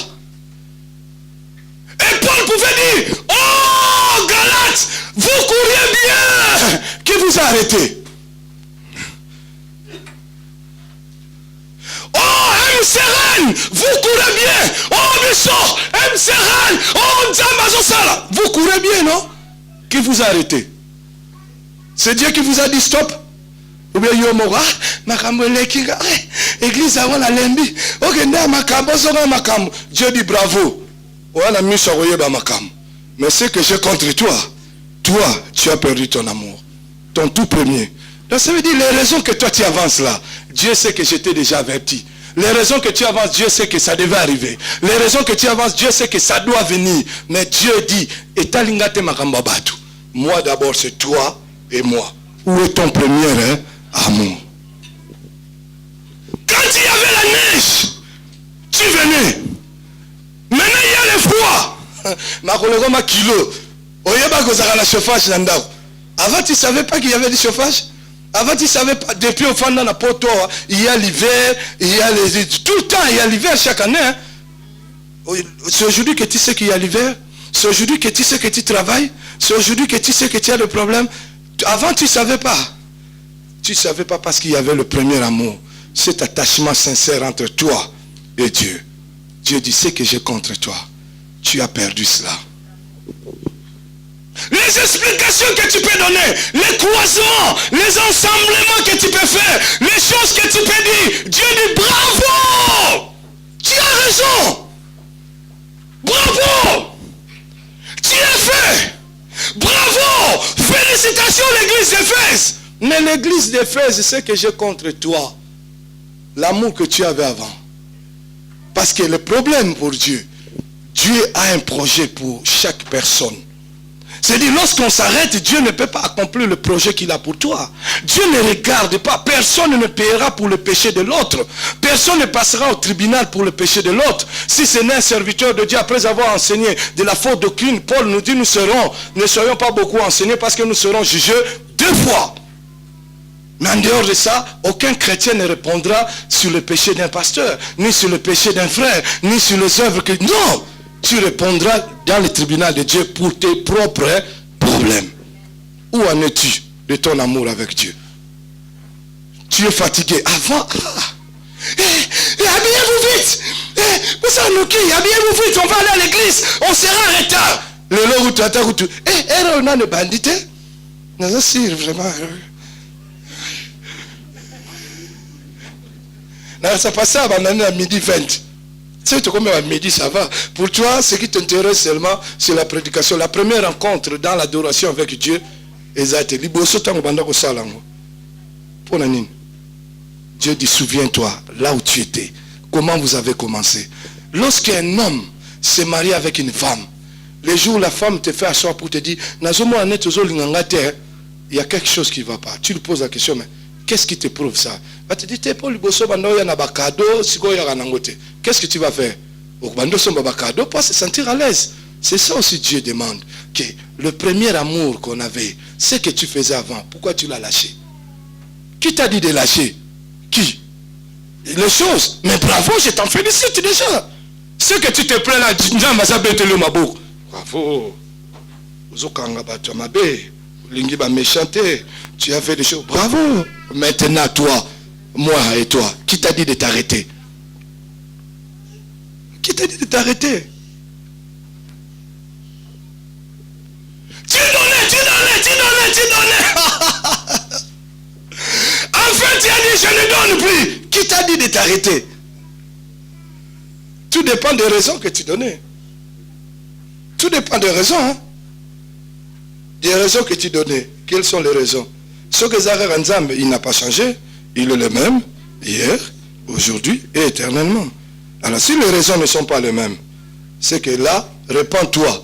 [SPEAKER 1] Et Paul pouvait dire, oh Galates, vous couriez bien. Qui vous a arrêté? Oh M-Seren, vous courez bien. Oh Bissot, M-Seren, oh Nzambazosala. Vous courez bien, non? Qui vous a arrêté? C'est Dieu qui vous a dit stop?
[SPEAKER 2] Ou bien Yomora, Makambo Lekinga, église avant la lembi. Ok, Makambo, Makambo. Dieu dit bravo. Voilà, Makambo. Mais ce que j'ai contre toi, toi, tu as perdu ton amour. Ton tout premier. Donc ça veut dire les raisons que toi tu avances là, Dieu sait que j'étais déjà averti. Les raisons que tu avances, Dieu sait que ça devait arriver. Les raisons que tu avances, Dieu sait que ça doit venir. Mais Dieu dit, Etalingate Makambabatu. Moi d'abord, c'est toi et moi. Où est ton premier amour? Quand il y avait la neige, tu venais. Maintenant il y a le froid. Ma kilo. La chauffage. Avant tu ne savais pas qu'il y avait du chauffage. Avant tu ne savais pas. Depuis au fond dans la poto, il y a l'hiver, il y a les... Tout le temps il y a l'hiver chaque année. C'est aujourd'hui que tu sais qu'il y a l'hiver. C'est aujourd'hui que tu sais que tu travailles. C'est aujourd'hui que tu sais que tu as le problème. Avant tu ne savais pas. Tu ne savais pas parce qu'il y avait le premier amour. Cet attachement sincère entre toi et Dieu. Dieu dit, c'est que j'ai contre toi. Tu as perdu cela. Les explications que tu peux donner, les croisements, les ensemblements que tu peux faire, les choses que tu peux dire, Dieu dit bravo! Tu as raison! Bravo! Tu as fait! Bravo! Félicitations l'église d'Éphèse! Mais l'église d'Éphèse, c'est que j'ai contre toi l'amour que tu avais avant. Parce que le problème pour Dieu, Dieu a un projet pour chaque personne. C'est-à-dire, lorsqu'on s'arrête, Dieu ne peut pas accomplir le projet qu'il a pour toi. Dieu ne regarde pas. Personne ne paiera pour le péché de l'autre. Personne ne passera au tribunal pour le péché de l'autre. Si ce n'est un serviteur de Dieu, après avoir enseigné de la faute doctrine, Paul nous dit, ne serions pas beaucoup enseignés parce que nous serons jugés 2 fois. Mais en dehors de ça, aucun chrétien ne répondra sur le péché d'un pasteur, ni sur le péché d'un frère, ni sur les œuvres que... Non! Tu répondras dans le tribunal de Dieu pour tes propres problèmes. Où en es-tu de ton amour avec Dieu? Tu es fatigué. Avant, habillez-vous vite. Habillez-vous vite, on va aller à l'église. On sera en retard. Le lot où tu attends, où tu... on a le bandit. Non, c'est vraiment... Ça passe à midi 20. Tu sais, comme à midi, ça va. Pour toi, ce qui t'intéresse seulement, c'est la prédication. La première rencontre dans l'adoration avec Dieu, Dieu dit, souviens-toi, là où tu étais, comment vous avez commencé. Lorsqu'un homme se marie avec une femme, les jours où la femme te fait asseoir pour te dire, il y a quelque chose qui ne va pas. Tu lui poses la question, mais qu'est-ce qui te prouve ça? Tu dis, qu'est-ce que tu vas faire? Pour se sentir à l'aise. C'est ça aussi Dieu demande. Que le premier amour qu'on avait, c'est que tu faisais avant. Pourquoi tu l'as lâché? Qui t'a dit de lâcher? Qui? Les choses. Mais bravo, je t'en félicite déjà. Ce que tu te plains là, bravo. Tu as fait des choses. Bravo. Maintenant, toi, moi et toi, qui t'a dit de t'arrêter? Qui t'a dit de t'arrêter? Tu donnais. Enfin, tu as dit, je ne donne plus. Qui t'a dit de t'arrêter? Tout dépend des raisons que tu donnais. Tout dépend des raisons. Hein? Des raisons que tu donnais. Quelles sont les raisons? Ce que Zahar Nzambe, il n'a pas changé. Il est le même hier, aujourd'hui et éternellement. Alors si les raisons ne sont pas les mêmes, c'est que là, répands-toi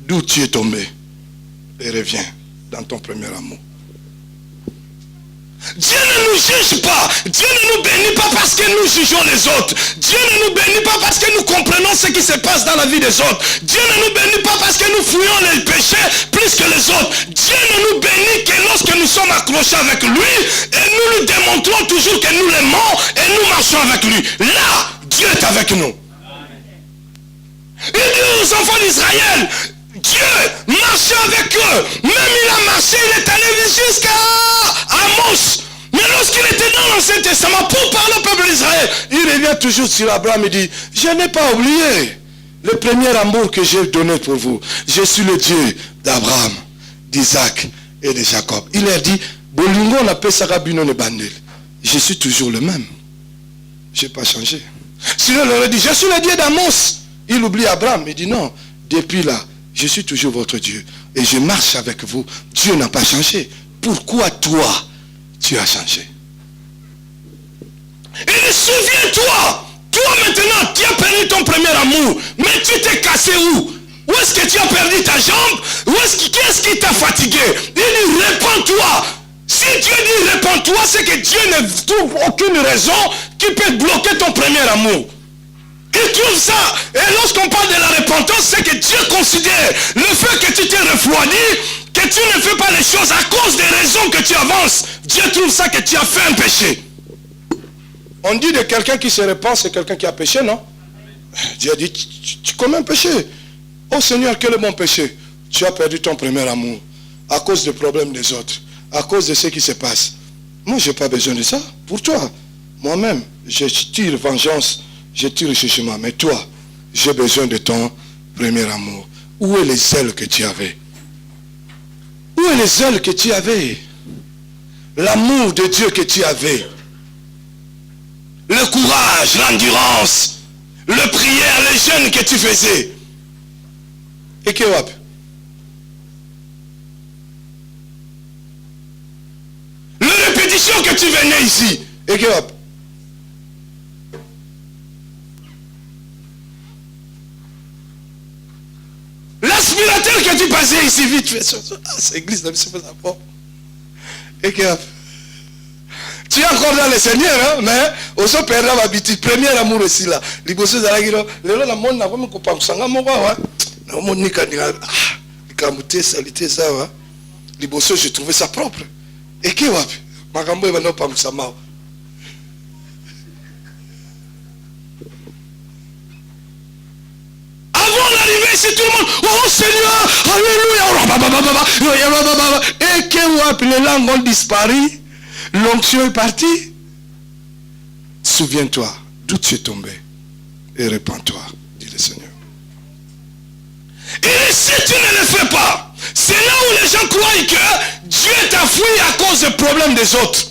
[SPEAKER 2] d'où tu es tombé et reviens dans ton premier amour. Dieu ne nous juge pas. Dieu ne nous bénit pas parce que nous jugeons les autres. Dieu ne nous bénit pas parce que nous comprenons ce qui se passe dans la vie des autres. Dieu ne nous bénit pas parce que nous fouillons les péchés plus que les autres. Dieu ne nous bénit que lorsque nous sommes accrochés avec lui et nous lui démontrons toujours que nous l'aimons et nous marchons avec lui. Là, Dieu est avec nous. Il dit aux enfants d'Israël, Dieu marchait avec eux. Même il a marché, il est allé jusqu'à Amos. Mais lorsqu'il était dans l'Ancien Testament pour parler au peuple d'Israël, il revient toujours sur Abraham et dit, je n'ai pas oublié le premier amour que j'ai donné pour vous. Je suis le Dieu d'Abraham, d'Isaac et de Jacob. Il leur dit, Bolingo on appelle ça Rabino ne Bandel. Je suis toujours le même. Je n'ai pas changé. Sinon, il aurait dit, je suis le Dieu d'Amos. Il oublie Abraham. Il dit non, depuis là, je suis toujours votre Dieu. Et je marche avec vous. Dieu n'a pas changé. Pourquoi toi, tu as changé? Et souviens-toi, toi maintenant, tu as perdu ton premier amour. Mais tu t'es cassé où? Où est-ce que tu as perdu ta jambe? Qu'est-ce qui t'a fatigué? Il dit, répands-toi. Si Dieu dit répands-toi, c'est que Dieu ne trouve aucune raison qui peut bloquer ton premier amour. Il trouve ça. Et lorsqu'on parle de la repentance, c'est que Dieu considère le fait que tu t'es refroidi, que tu ne fais pas les choses à cause des raisons que tu avances. Dieu trouve ça que tu as fait un péché. On dit de quelqu'un qui se repent, c'est quelqu'un qui a péché, non? Dieu a dit, tu commets un péché. Oh Seigneur, quel est mon péché? Tu as perdu ton premier amour à cause des problèmes des autres, à cause de ce qui se passe. Moi, je n'ai pas besoin de ça. Pour toi, moi-même, je tire vengeance, je tire jugement. Mais toi, j'ai besoin de ton premier amour. Où est les ailes que tu avais? Où est les ailes que tu avais? L'amour de Dieu que tu avais. Le courage, l'endurance, le prière, les jeûnes que tu faisais. Et que hop? Le répétition que tu venais ici. Et que hop? L'aspirateur que tu passais ici vite. Ah, c'est l'église, c'est pas ça. Et que hop? Tu es encore dans le Seigneur, hein, mais aussi perdre l'habitude. Premier amour aussi là. Liboso zalagiro. Lelo la monde na comme ko sanga moko wa. Na monde nika kamute salité ça wa. Liboso je trouvais ça propre. Et que wapi? Makambo eba no pamsama. Avant l'arrivée, c'est tout le monde. Oh Seigneur, alléluia. Et que wapi les langues ont disparu. L'onction est partie. Souviens-toi d'où tu es tombé et répands-toi, dit le Seigneur. Et si tu ne le fais pas, c'est là où les gens croient que Dieu t'a fui à cause des problèmes des autres.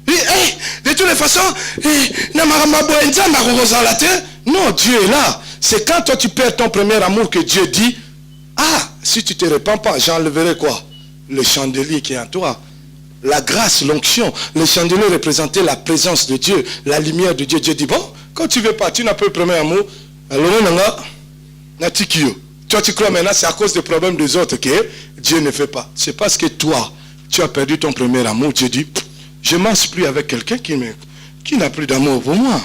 [SPEAKER 2] De toutes les façons, non, Dieu est là. C'est quand toi tu perds ton premier amour que Dieu dit, ah, si tu ne te répands pas, j'enlèverai quoi? Le chandelier qui est en toi. La grâce, l'onction, le chandelier représentait la présence de Dieu, la lumière de Dieu. Dieu dit, bon, quand tu veux pas, tu n'as pas le premier amour, alors toi tu crois maintenant c'est à cause des problèmes des autres que Dieu ne fait pas. C'est parce que toi, tu as perdu ton premier amour. Dieu dit, je ne marche plus avec quelqu'un qui n'a plus d'amour pour moi.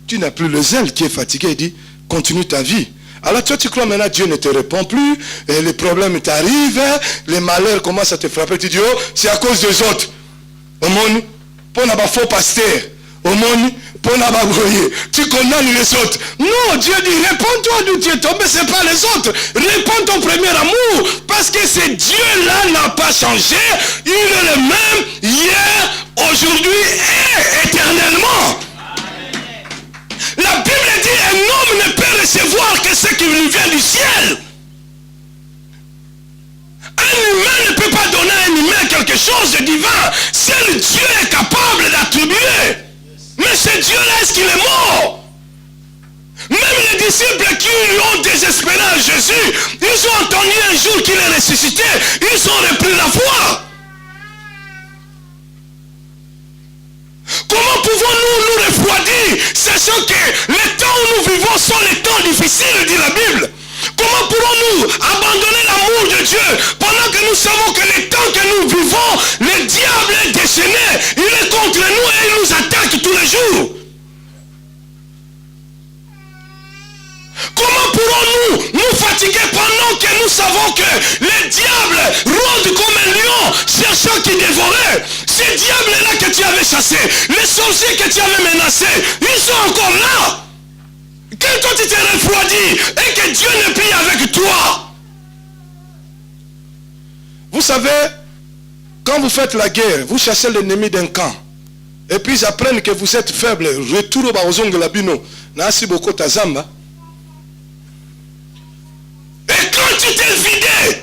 [SPEAKER 2] Tu n'as plus le zèle, qui est fatigué. Il dit, continue ta vie. Alors toi tu crois maintenant Dieu ne te répond plus, et les problèmes t'arrivent, les malheurs commencent à te frapper, tu dis oh c'est à cause des autres. Au monde, pour n'avoir faux pasteur, au monde, pour n'avoir tu condamnes les autres. Non, Dieu dit réponds-toi d'où tu es tombé, c'est pas les autres. Réponds ton premier amour, parce que ce Dieu-là n'a pas changé, il est le même hier, aujourd'hui et éternellement. La Bible dit un homme ne peut recevoir que ce qui lui vient du ciel. Un humain ne peut pas donner à un humain quelque chose de divin. Seul Dieu est capable d'attribuer. Mais ce Dieu-là, est-ce qu'il est mort? Même les disciples qui lui ont désespéré à Jésus, ils ont entendu un jour qu'il est ressuscité. Ils ont repris la foi. Comment pouvons-nous nous refroidir, sachant que les temps où nous vivons sont les temps difficiles, dit la Bible? Comment pourrons-nous abandonner l'amour de Dieu pendant que nous savons que les temps que nous vivons, le diable est déchaîné, il est contre nous et il nous attaque tous les jours? Comment pourrons-nous nous fatiguer pendant que nous savons que le diable rôde comme un lion cherchant qui dévorait? Ces diables-là que tu avais chassés, les sorciers que tu avais menacés, ils sont encore là. Quand toi tu t'es refroidi et que Dieu n'est plus avec toi. Vous savez, quand vous faites la guerre, vous chassez l'ennemi d'un camp. Et puis ils apprennent que vous êtes faible. Retour au Baozong de la Bino. Nasi Boko Tazamba. Et quand tu t'es vidé,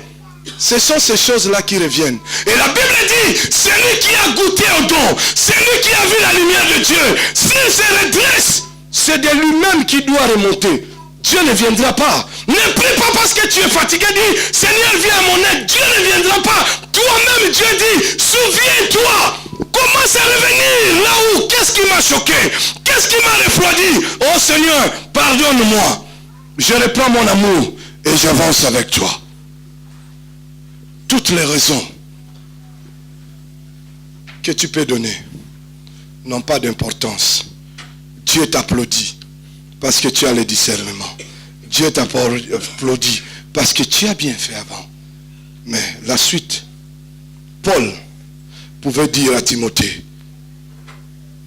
[SPEAKER 2] ce sont ces choses-là qui reviennent. Et la Bible dit, dit, celui qui a goûté au don, celui qui a vu la lumière de Dieu, s'il se redresse, c'est de lui-même qui doit remonter. Dieu ne viendra pas. Ne prie pas parce que tu es fatigué. Dis, Seigneur, viens à mon aide. Dieu ne viendra pas. Toi-même, Dieu dit, souviens-toi. Commence à revenir là où. Qu'est-ce qui m'a choqué? Qu'est-ce qui m'a refroidi? Oh Seigneur, pardonne-moi. Je reprends mon amour et j'avance avec toi. Toutes les raisons que tu peux donner n'ont pas d'importance. Dieu t'applaudit parce que tu as le discernement. Dieu t'applaudit parce que tu as bien fait avant. Mais la suite, Paul pouvait dire à Timothée,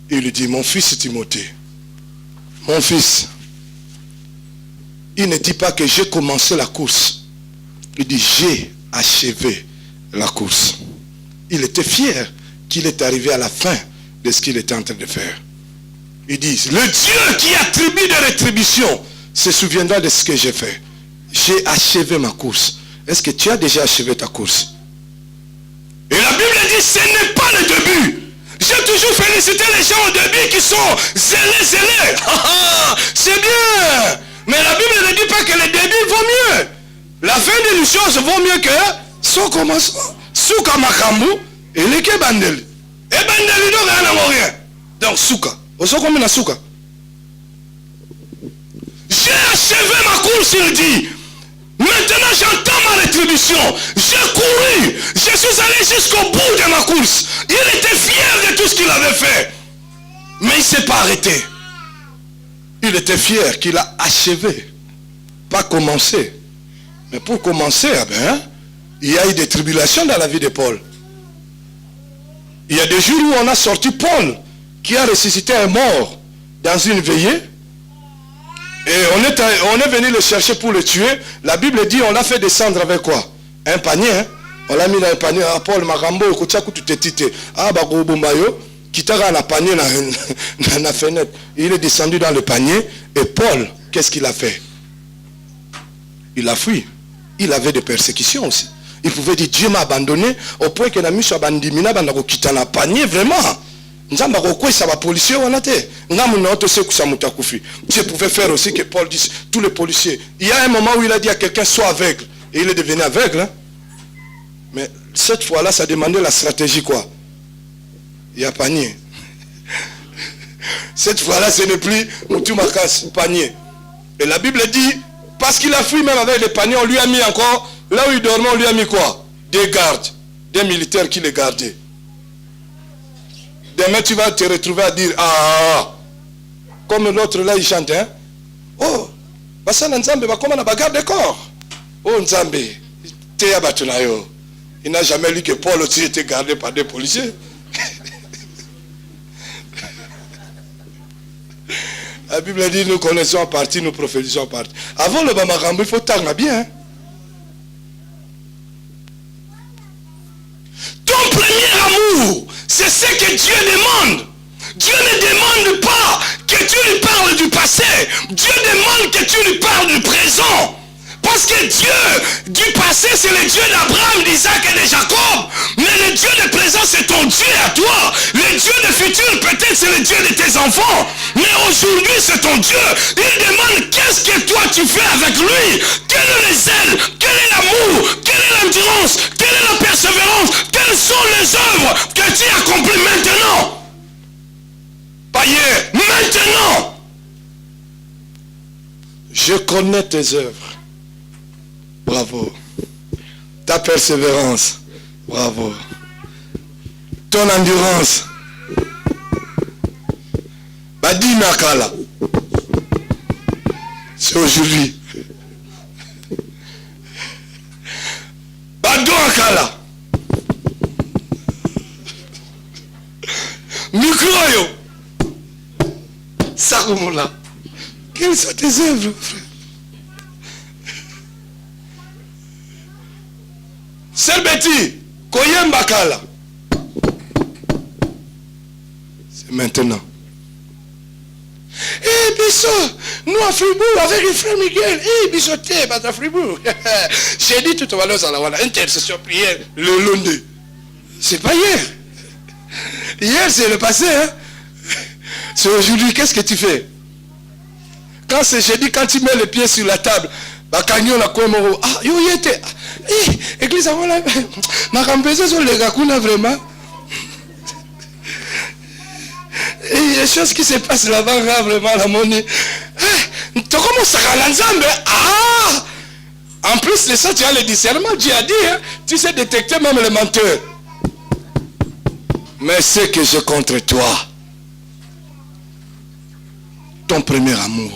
[SPEAKER 2] il lui dit, mon fils Timothée, mon fils, il ne dit pas que j'ai commencé la course. Il dit, j'ai achevé la course. Il était fier qu'il est arrivé à la fin de ce qu'il était en train de faire. Il dit, le Dieu qui attribue des rétributions se souviendra de ce que j'ai fait. J'ai achevé ma course. Est-ce que tu as déjà achevé ta course? Et la Bible dit, ce n'est pas le début. J'ai toujours félicité les gens au début qui sont zélés. C'est bien. Mais la Bible ne dit pas que le début vaut mieux. La fin d'une chose vaut mieux que son commencement. Souka makambu et leke bandel. Et bandel donc rien. Donc souka. J'ai achevé ma course, il dit. Maintenant j'entends ma rétribution. J'ai couru. Je suis allé jusqu'au bout de ma course. Il était fier de tout ce qu'il avait fait. Mais il ne s'est pas arrêté. Il était fier qu'il a achevé. Pas commencé. Mais pour commencer, il y a eu des tribulations dans la vie de Paul. Il y a des jours où on a sorti Paul, qui a ressuscité un mort dans une veillée. Et on est venu le chercher pour le tuer. La Bible dit, on l'a fait descendre avec quoi? Un panier. On l'a mis dans un panier. Ah, Paul Marambo, Kitara a panier dans la fenêtre. Il est descendu dans le panier. Et Paul, qu'est-ce qu'il a fait? Il a fui. Il avait des persécutions aussi. Il pouvait dire, Dieu m'a abandonné au point que la mission a abandonné dans panier, vraiment. Dieu pouvait faire aussi que Paul dise, tous les policiers. Il y a un moment où il a dit à quelqu'un, sois aveugle. Et il est devenu aveugle. Mais cette fois-là, ça demandait la stratégie quoi? Il y a panier. Cette fois-là, ce n'est plus Moutumakas, panier. Et la Bible dit, parce qu'il a fui même avec les paniers, on lui a mis encore, là où il dormait, on lui a mis quoi? Des gardes, des militaires qui les gardaient. Demain, tu vas te retrouver à dire, comme l'autre là, il chante, oh, Basana Nzambe, comment on a garde de corps? Oh, Nzambe, Théa Batunayo. Il n'a jamais lu que Paul aussi était gardé par des policiers. La Bible dit, nous connaissons en partie, nous prophétisons en partie. Avant le Bamarambo, il faut tarner bien. Ton premier amour, c'est ce que Dieu demande. Dieu ne demande pas que tu lui parles du passé. Dieu demande que tu lui parles du présent. Parce que Dieu du passé, c'est le Dieu d'Abraham, d'Isaac et de Jacob. Mais le Dieu de présent, c'est ton Dieu à toi. Le Dieu de futur, peut-être, c'est le Dieu de tes enfants. Mais aujourd'hui, c'est ton Dieu. Il demande qu'est-ce que toi tu fais avec lui. Quel est le zèle? Quel est l'amour? Quelle est l'endurance? Quelle est la persévérance? Quelles sont les œuvres que tu accomplis maintenant? Pas hier, maintenant. Je connais tes œuvres. Bravo. Ta persévérance. Bravo. Ton endurance. Badi Makala. C'est aujourd'hui. Bado Akala. Microyo. Sarumola. Quelles sont tes œuvres, frère? Selbeti, Koyembakala. C'est maintenant. Eh, Bissot, nous à Fribourg, avec le frère Miguel, Bissoté, à Fribourg. J'ai dit tout à l'heure, ça la voilà, intercession, prière, le lundi. C'est pas hier. Hier, c'est le passé. Hein? C'est aujourd'hui. Qu'est-ce que tu fais? Quand c'est jeudi, quand tu mets les pieds sur la table, ah, yo yete. Église, ma campésie sur les gars, vraiment. Et les choses qui se passent là-bas, vraiment, la monnaie. Tu commences à l'ensemble. Ah! En plus de ça, tu as le discernement. Dieu a dit, hein, tu sais détecter même les menteurs. Mais ce que j'ai contre toi, ton premier amour.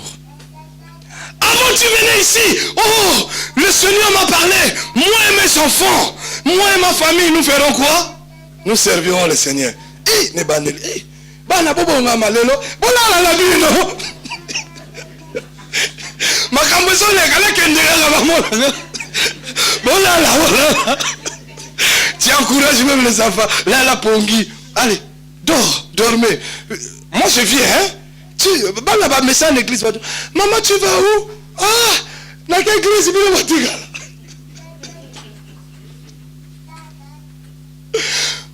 [SPEAKER 2] Avant tu venais ici, oh, le Seigneur m'a parlé. Moi et mes enfants, moi et ma famille, nous ferons quoi? Nous servirons le Seigneur. Ne banel. Bana bobo ngama lelo. Bola la bino. Makambo so le kala kende la maman. Bola. Tu encourages même les enfants. Là la pongi. Allez, dormez. Moi je viens, hein. Tu vas me à l'église. Maman, tu vas où? Ah, dans quelle église?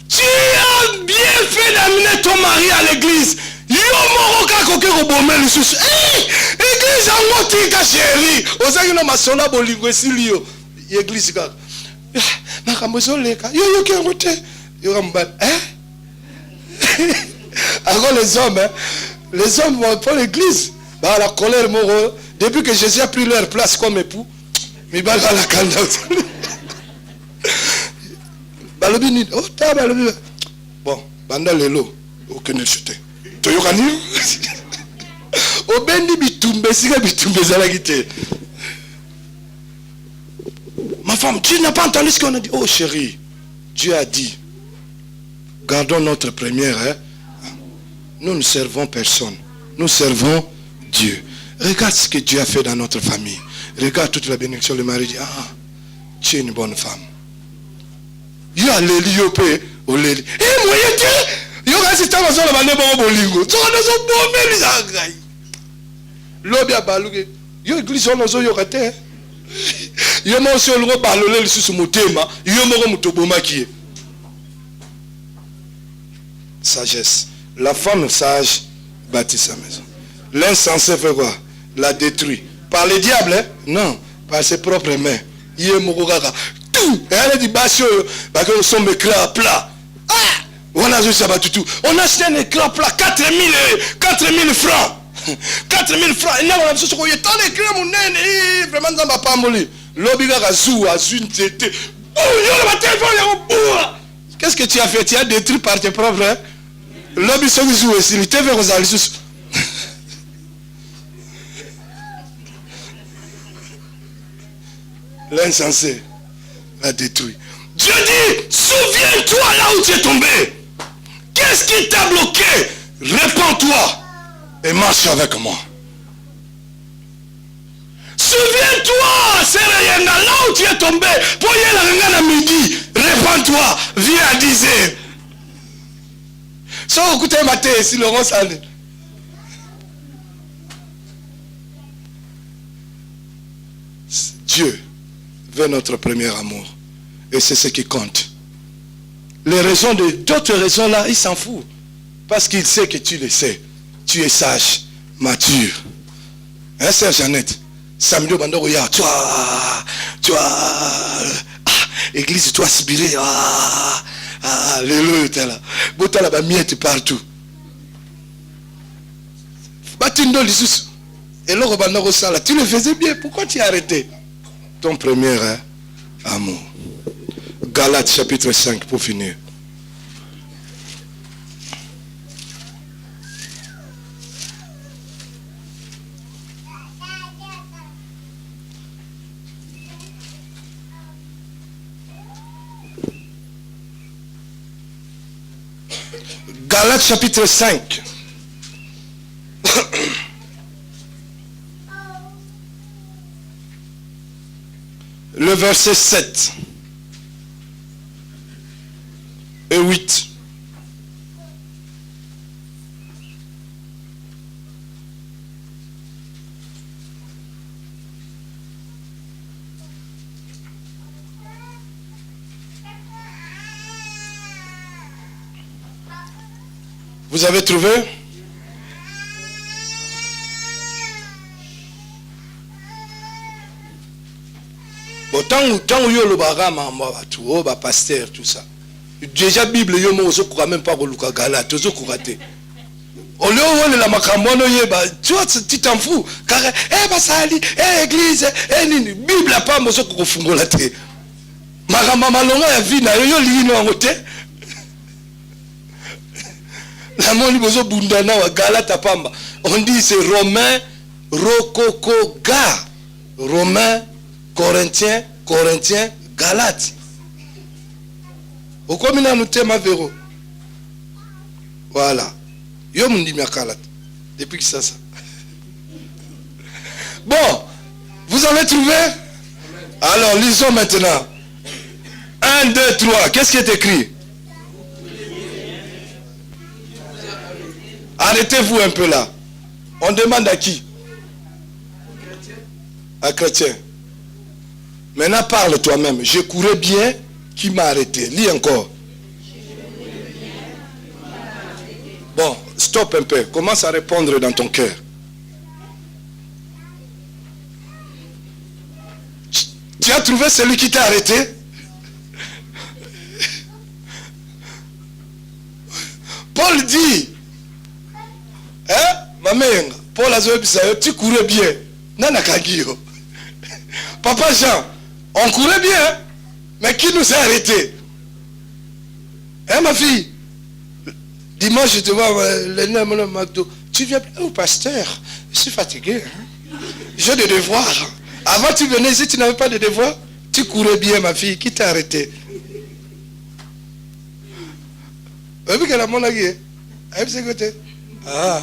[SPEAKER 2] Tu as bien fait d'amener ton mari à l'église. Yo moroka koke robomé le sous. Église en motika chérie. Osaki no masona bolingo esilio. Église ka. Makambozo leka. Yo ki ngote. Yo ramba. Hein? Alors les hommes, hein? Les hommes vont pour l'église. Bah, la colère, depuis que Jésus a pris leur place comme époux, mais bah, la candidate. Bon, pendant les lots, aucun ne chutait. Tu as vu? Au bendi bitumbe, si bitumbe zalagité. Ma femme, tu n'as pas entendu ce qu'on a dit? Oh chérie, Dieu a dit, gardons notre première, hein? Nous ne servons personne. Nous servons Dieu. Regarde ce que Dieu a fait dans notre famille. Regarde toute la bénédiction. Le mari dit, ah, tu es une bonne femme. Il y a l'Eli, il y a l'Eli. Eh, moi, il y a assistant à la bande de Bolingo. Tu as des hommes, l'obé a baloué. Il y a église, on a eu raté. Il y a aussi un gros balolé sur mon thème. Il y a un gros moutoboma qui est. Sagesse. La femme sage bâtit sa maison. L'insensé fait quoi? La détruit. Par le diable, hein? Non. Par ses propres mains. Il est mourogaka. Tout. Et elle a dit, basio, parce que nous sommes éclats plats. Ah! On a joué ça tout. On a acheté un éclat plat. 4000 francs. 4000 francs. Et là, on a vu ce qu'on y est. Tant d'éclat, mon nez, vraiment, ça m'a pas molli. L'obligata zou, à une tété. Qu'est-ce que tu as fait? Tu as détruit par tes propres, hein? L'homme se joue aussi, il te fait aux alliés. L'insensé l'a détruit. Dieu dit, souviens-toi là où tu es tombé. Qu'est-ce qui t'a bloqué? Répands-toi et marche avec moi. Souviens-toi, c'est là où tu es tombé. Pour y aller à midi, répands-toi, viens à 10 heures. So, écoutez, matin, si Laurent Sandé. Dieu veut notre premier amour. Et c'est ce qui compte. Les raisons d'autres raisons là, il s'en fout. Parce qu'il sait que tu le sais. Tu es sage, mature. Hein, sœur Jeannette? Samedi au Bandogoya, église, tu as aspiré. Alléluia, t'es là. Bota là-bas, miette partout. Batindo l'Issus. Et là, tu le faisais bien. Pourquoi tu as arrêté? Ton premier amour. Galates chapitre 5 pour finir. Galates chapitre 5. Le verset 7 et 8. Vous avez trouvé? Bon, tant que yo le barama, tout pasteur, tout ça. Déjà Bible yo mo zo quand même pas koluka Galate, zo kurate. Au lieu où la makambono yeba, tu vois, tu t'en fous. Car basali, église, nini, Bible a pas mo zo kufungola te. Makamba malonga ya vie na yo lino ngote. La moni bozo bundana wa Galate pamba. On dit c'est Romain rococoga. Romain Corinthiens, Galates. Au combien nous thème véro? Voilà. Yo m'di mi Galate. Depuis que ça. Bon, vous avez trouvé? Alors lisons maintenant. 1, 2, 3. Qu'est-ce qui est écrit? Arrêtez-vous un peu là. On demande à qui? À chrétien. Maintenant parle toi-même. Je courais bien, qui m'a arrêté? Lis encore. Bon, stop un peu. Commence à répondre dans ton cœur. Tu as trouvé celui qui t'a arrêté? Paul dit, hein, ma mère, Paul a dit, tu courais bien. Nana Kagio. Papa Jean, on courait bien, mais qui nous a arrêtés? Hein, ma fille? Dimanche, je te vois, le McDo. Tu viens au pasteur? Je suis fatigué. Hein? J'ai des devoirs. Avant, tu venais ici, tu n'avais pas de devoirs? Tu courais bien, ma fille. Qui t'a arrêté? Vous avez vu qu'elle a mon agué? Elle s'est côté. Ah.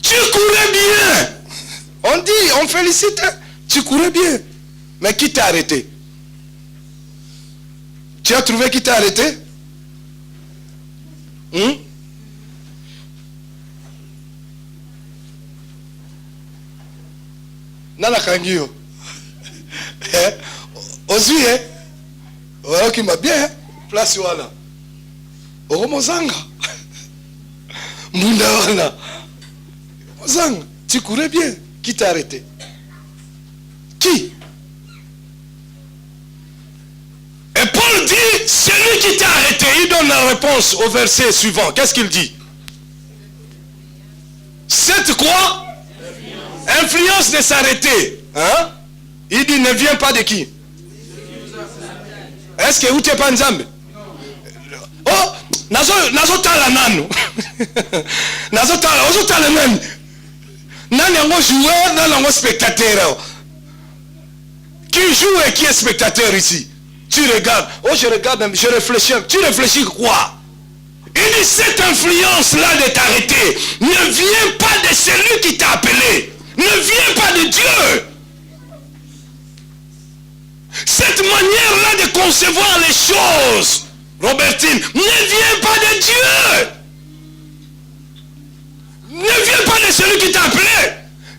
[SPEAKER 2] Tu courais bien. On dit, on félicite. Tu courais bien. Mais qui t'a arrêté? Tu as trouvé qui t'a arrêté? Nana Kangio. Aussi, hein? Voilà qui m'a bien. Place voilà. Oromozanga. Munda voilà. Mozanga. Tu courais bien. Qui t'a arrêté? Qui? Et Paul dit, celui qui t'a arrêté, il donne la réponse au verset suivant. Qu'est-ce qu'il dit? Cette quoi? Influence de s'arrêter. Hein? Il dit, ne vient pas de qui? Est-ce que vous n'êtes pas Nzambe? Oh, nazo tala nanu. Nazo tala nanu. Nani yango joueur, nani yango spectateur. Qui joue et qui est spectateur ici? Tu regardes. Oh, je regarde, je réfléchis. Tu réfléchis quoi? Il dit, cette influence-là de t'arrêter ne vient pas de celui qui t'a appelé. Ne vient pas de Dieu. Cette manière-là de concevoir les choses, Robertine, ne vient pas de Dieu. Ne vient pas de celui qui t'a appelé.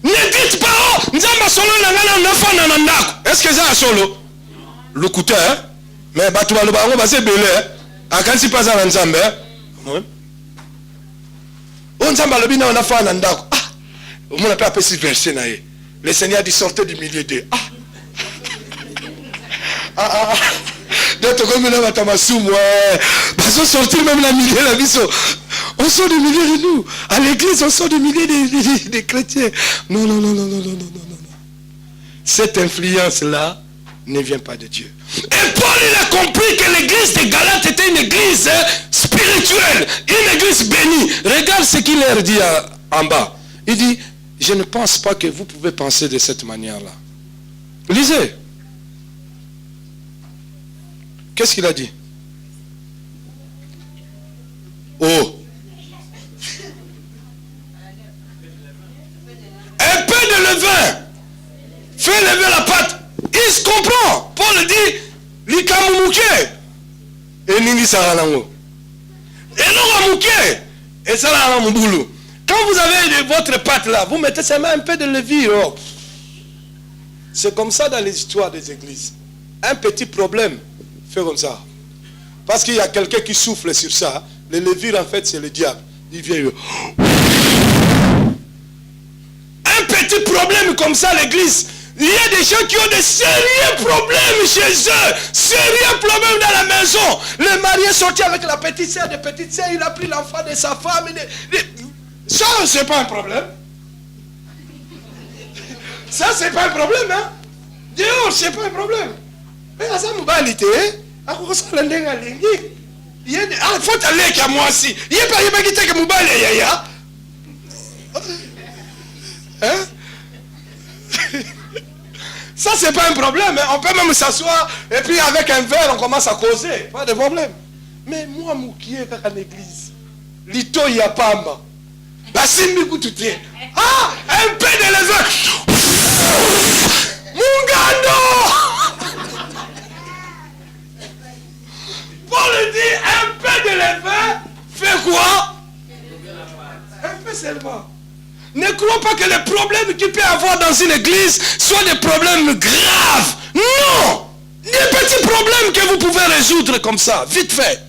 [SPEAKER 2] Ne dites pas, oh, Nzamba solo nangana nafa nanandako. Est-ce que ça a solo? Le couteau, hein? Mais Batouba le baron, c'est belé, hein? A quand si pas à Nzamba, hein? On Nzamba le bina nafa nanandako. Ah! On n'a pas appelé ce verset, naïe. Le Seigneur dit sortez du milieu d'eux. Ah! D'autres comme nous, on sortir même la milieu de la vie. On sort du milieu de nous. À l'église, on sort du milieu des chrétiens. Non. Cette influence-là ne vient pas de Dieu. Et Paul, il a compris que l'église de Galates était une église spirituelle, une église bénie. Regarde ce qu'il leur dit en bas. Il dit, je ne pense pas que vous pouvez penser de cette manière-là. Lisez. Qu'est-ce qu'il a dit? Oh. Un peu de levain. Fais lever la pâte. Il se comprend. Paul dit, likamumuke. Et nini saranango. Et non amuke. Et saranamubulu. Quand vous avez votre pâte là, vous mettez seulement un peu de levure. C'est comme ça dans les histoires des églises. Un petit problème Fais comme ça. Parce qu'il y a quelqu'un qui souffle sur ça. Le lévire, en fait, c'est le diable. Il vient. Un petit problème comme ça à l'église. Il y a des gens qui ont des sérieux problèmes chez eux. Sérieux problèmes dans la maison. Le mari est sorti avec la petite sœur de petite sœur. Il a pris l'enfant de sa femme. Ça, c'est pas un problème. Ça, c'est pas un problème, hein. Dehors, c'est pas un problème. Mais ça, c'est une banalité. Il faut aller qu'à moi aussi. Il n'y a pas qui que Moubali, yaya. Hein? Ça, c'est pas un problème. Hein? On peut même s'asseoir et puis avec un verre, on commence à causer. Pas de problème. Mais moi, Moukié, à l'église, Lito Yapamba, Basimbi Koutouté. Ah, un peu de levain. Mungano! Paul dit un peu de levain fait quoi? Un peu seulement. Ne crois pas que les problèmes qu'il peut y avoir dans une église soient des problèmes graves. Non! Des petits problèmes que vous pouvez résoudre comme ça, vite fait.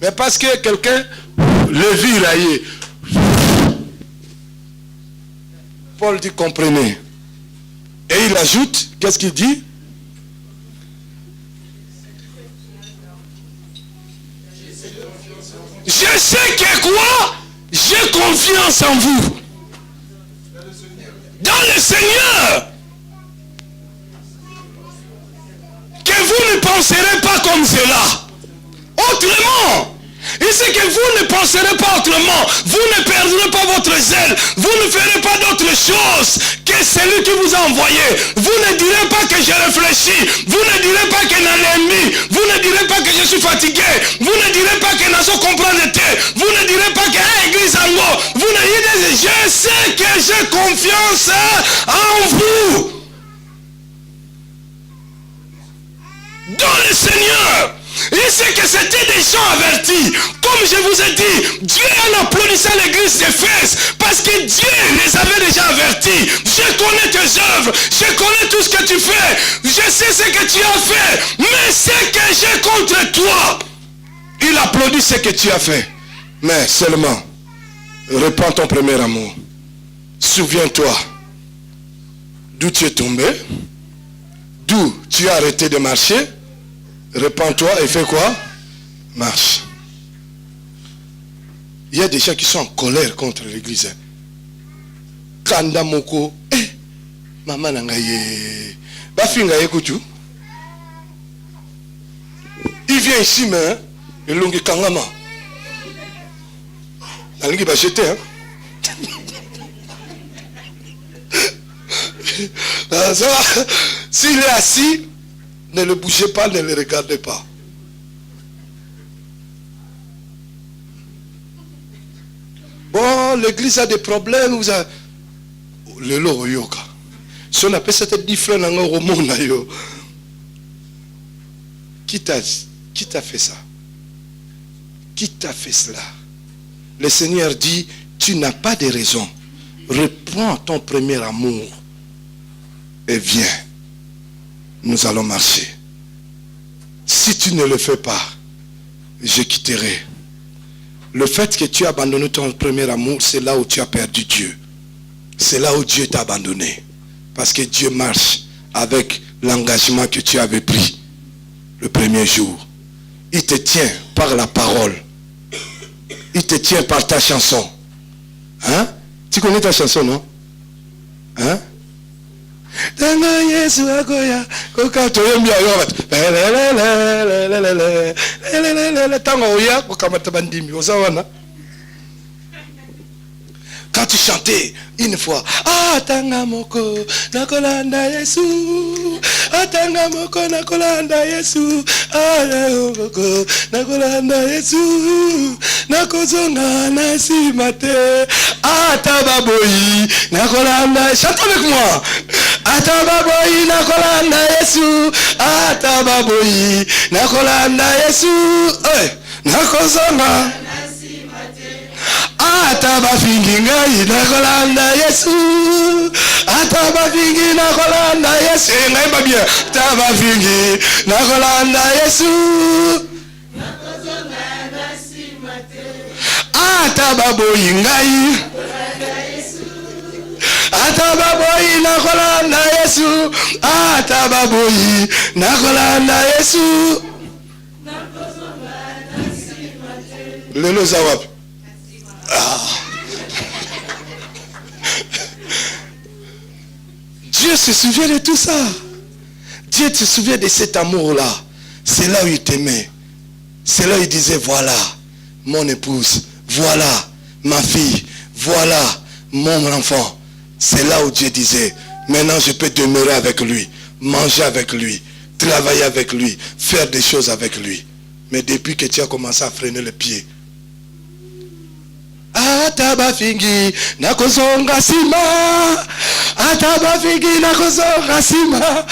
[SPEAKER 2] Mais parce que quelqu'un le vit raillé. Paul dit comprenez. Et il ajoute, qu'est-ce qu'il dit? Je sais que quoi? J'ai confiance en vous. Dans le Seigneur. Que vous ne penserez pas comme cela. Autrement. Et c'est que vous ne penserez pas autrement. Vous ne perdrez pas votre zèle. Vous ne ferez pas d'autre chose que celui qui vous a envoyé. Vous ne direz pas que j'ai réfléchi. Vous ne direz pas que n'en mis. Vous ne direz pas que je suis fatigué. Vous ne direz pas que n'en comprendre. Vous ne direz pas que église en haut. Vous ne direz, je sais que j'ai confiance en vous. Dans le Seigneur. Et c'est que c'était des gens avertis. Comme je vous ai dit, Dieu en applaudissant l'église d'Éphèse parce que Dieu les avait déjà avertis. Je connais tes œuvres, je connais tout ce que tu fais, je sais ce que tu as fait, mais ce que j'ai contre toi. Il applaudit ce que tu as fait. Mais seulement, reprends ton premier amour. Souviens-toi d'où tu es tombé, d'où tu as arrêté de marcher. Repends-toi et fais quoi? Marche. Il y a des gens qui sont en colère contre l'église. Kanda moko, maman nangaye, bafinga yekutu. Il vient ici, mais il longue kangama. Nalingi ba jeter, hein. S'il est assis, ne le bougez pas, ne le regardez pas. Bon, l'église a des problèmes. Vous avez... Le lot yoga. Si on appelle ça différent dans le monde, qui t'a fait ça? Qui t'a fait cela? Le Seigneur dit, tu n'as pas de raison. Reprends ton premier amour et viens. Nous allons marcher. Si tu ne le fais pas, je quitterai. Le fait que tu as abandonné ton premier amour, c'est là où tu as perdu Dieu. C'est là où Dieu t'a abandonné. Parce que Dieu marche avec l'engagement que tu avais pris le premier jour. Il te tient par la parole. Il te tient par ta chanson. Hein? Tu connais ta chanson, non? Hein? Tanga Yesu agoya koka toyembi ayo tanga oya kokamata bandimi ozawana. Quand tu chantais une fois, atanga moko nakolanda Yesu, atanga moko nakolanda Yesu, atanga moko nakolanda Yesu, nakozonga nasimate, atababoyi nakolanda. Chante avec moi. Atababoyi nakolanda Yesu, atababoyi nakolanda Yesu, nakozonga. ata bafingi ngai nakolanda Yesu, ata bafingi nakolanda Yesu, ngai ba bien, ata bafingi nakolanda Yesu, ata baboyi ngai, ata baboyi nakolanda Yesu, ata baboyi nakolanda Yesu. Lelo zawap. Dieu se souvient de tout ça. Dieu se souvient de cet amour-là. C'est là où il t'aimait. C'est là où il disait, voilà mon épouse, voilà ma fille, voilà mon enfant. C'est là où Dieu disait, maintenant je peux demeurer avec lui, manger avec lui, travailler avec lui, faire des choses avec lui. Mais depuis que tu as commencé à freiner le pied, atabafingi nakozonga sima, atabafingi nakozonga sima,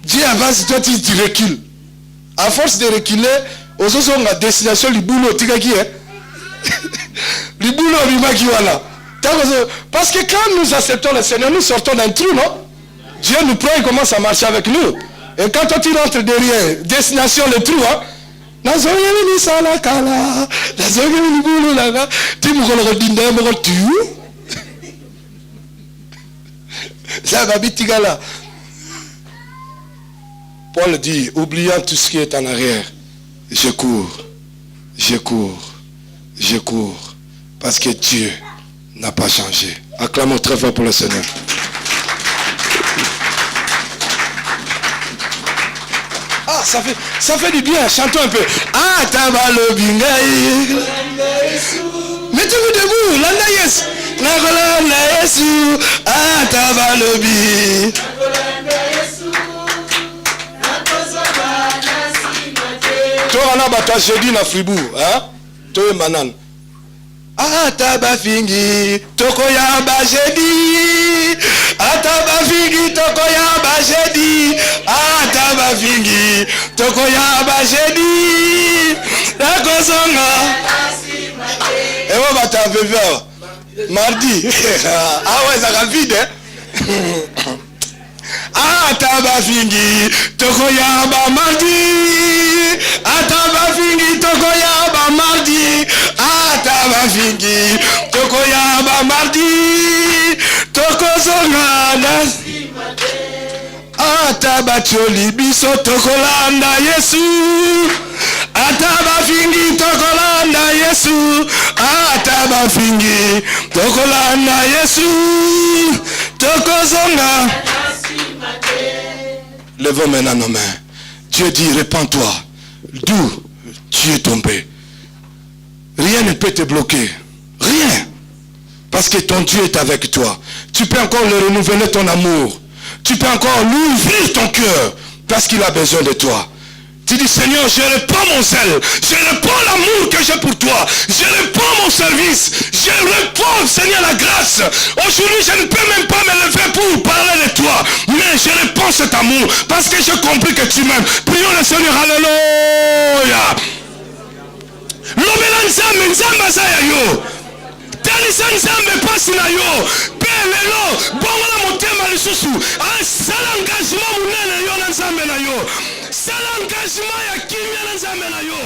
[SPEAKER 2] Dieu avance, toi tu recules. À force de reculer, aux autres on a destination du boulot, tu sais le boulot voilà. Parce que quand nous acceptons le Seigneur, nous sortons d'un trou, non? Dieu nous prend et commence à marcher avec nous. Et quand toi tu rentres derrière, destination le trou, hein? Paul dit, oubliant tout ce qui est en arrière, je cours, je cours, je cours, parce que Dieu n'a pas changé. Acclamons très fort pour le Seigneur. Ah, ça fait du bien, chantons un peu. Ah, tabalo bingai. Mettez-vous debout, landa yes. Nakolanda Yesu, ah tabalo bi. Toi on a battu jeudi na Fribourg, hein? Toi manan. Ataba fingi toko ya bajedi, ataba fingi toko ya bajedi, ataba fingi toko ya bajedi, nakozonga. Et on va t'avoir mardi. Ah ouais, ça va vite, hein? Ataba fingi toko ya ba mardi, ataba fingi toko ya ba mardi, ataba fingi toko ya ba mardi, toko zonga ataba choli biso toko landa Yesu, ataba fingi toko landa Yesu, ataba fingi toko landa Yesu, toko zonga. Levons maintenant nos mains. Dieu dit, répands-toi. D'où tu es tombé. Rien ne peut te bloquer. Rien. Parce que ton Dieu est avec toi. Tu peux encore le renouveler ton amour. Tu peux encore lui ouvrir ton cœur. Parce qu'il a besoin de toi. Tu dis, Seigneur, je répands mon zèle. Je répands l'amour que j'ai pour toi. Je répands mon service. Je répands, Seigneur, la grâce. Aujourd'hui, je ne peux même pas me lever pour parler de toi. Mais je répands cet amour. Parce que j'ai compris que tu m'aimes. Prions le Seigneur. Alléluia. Lobela nzambe nzambe za yo. Talisa nzambe pasi na yo. Pe lelo bongo na motema lisusu. Sala engagement munene yo na nzambe na yo. Sala engagement ya kimia na nzambe na yo.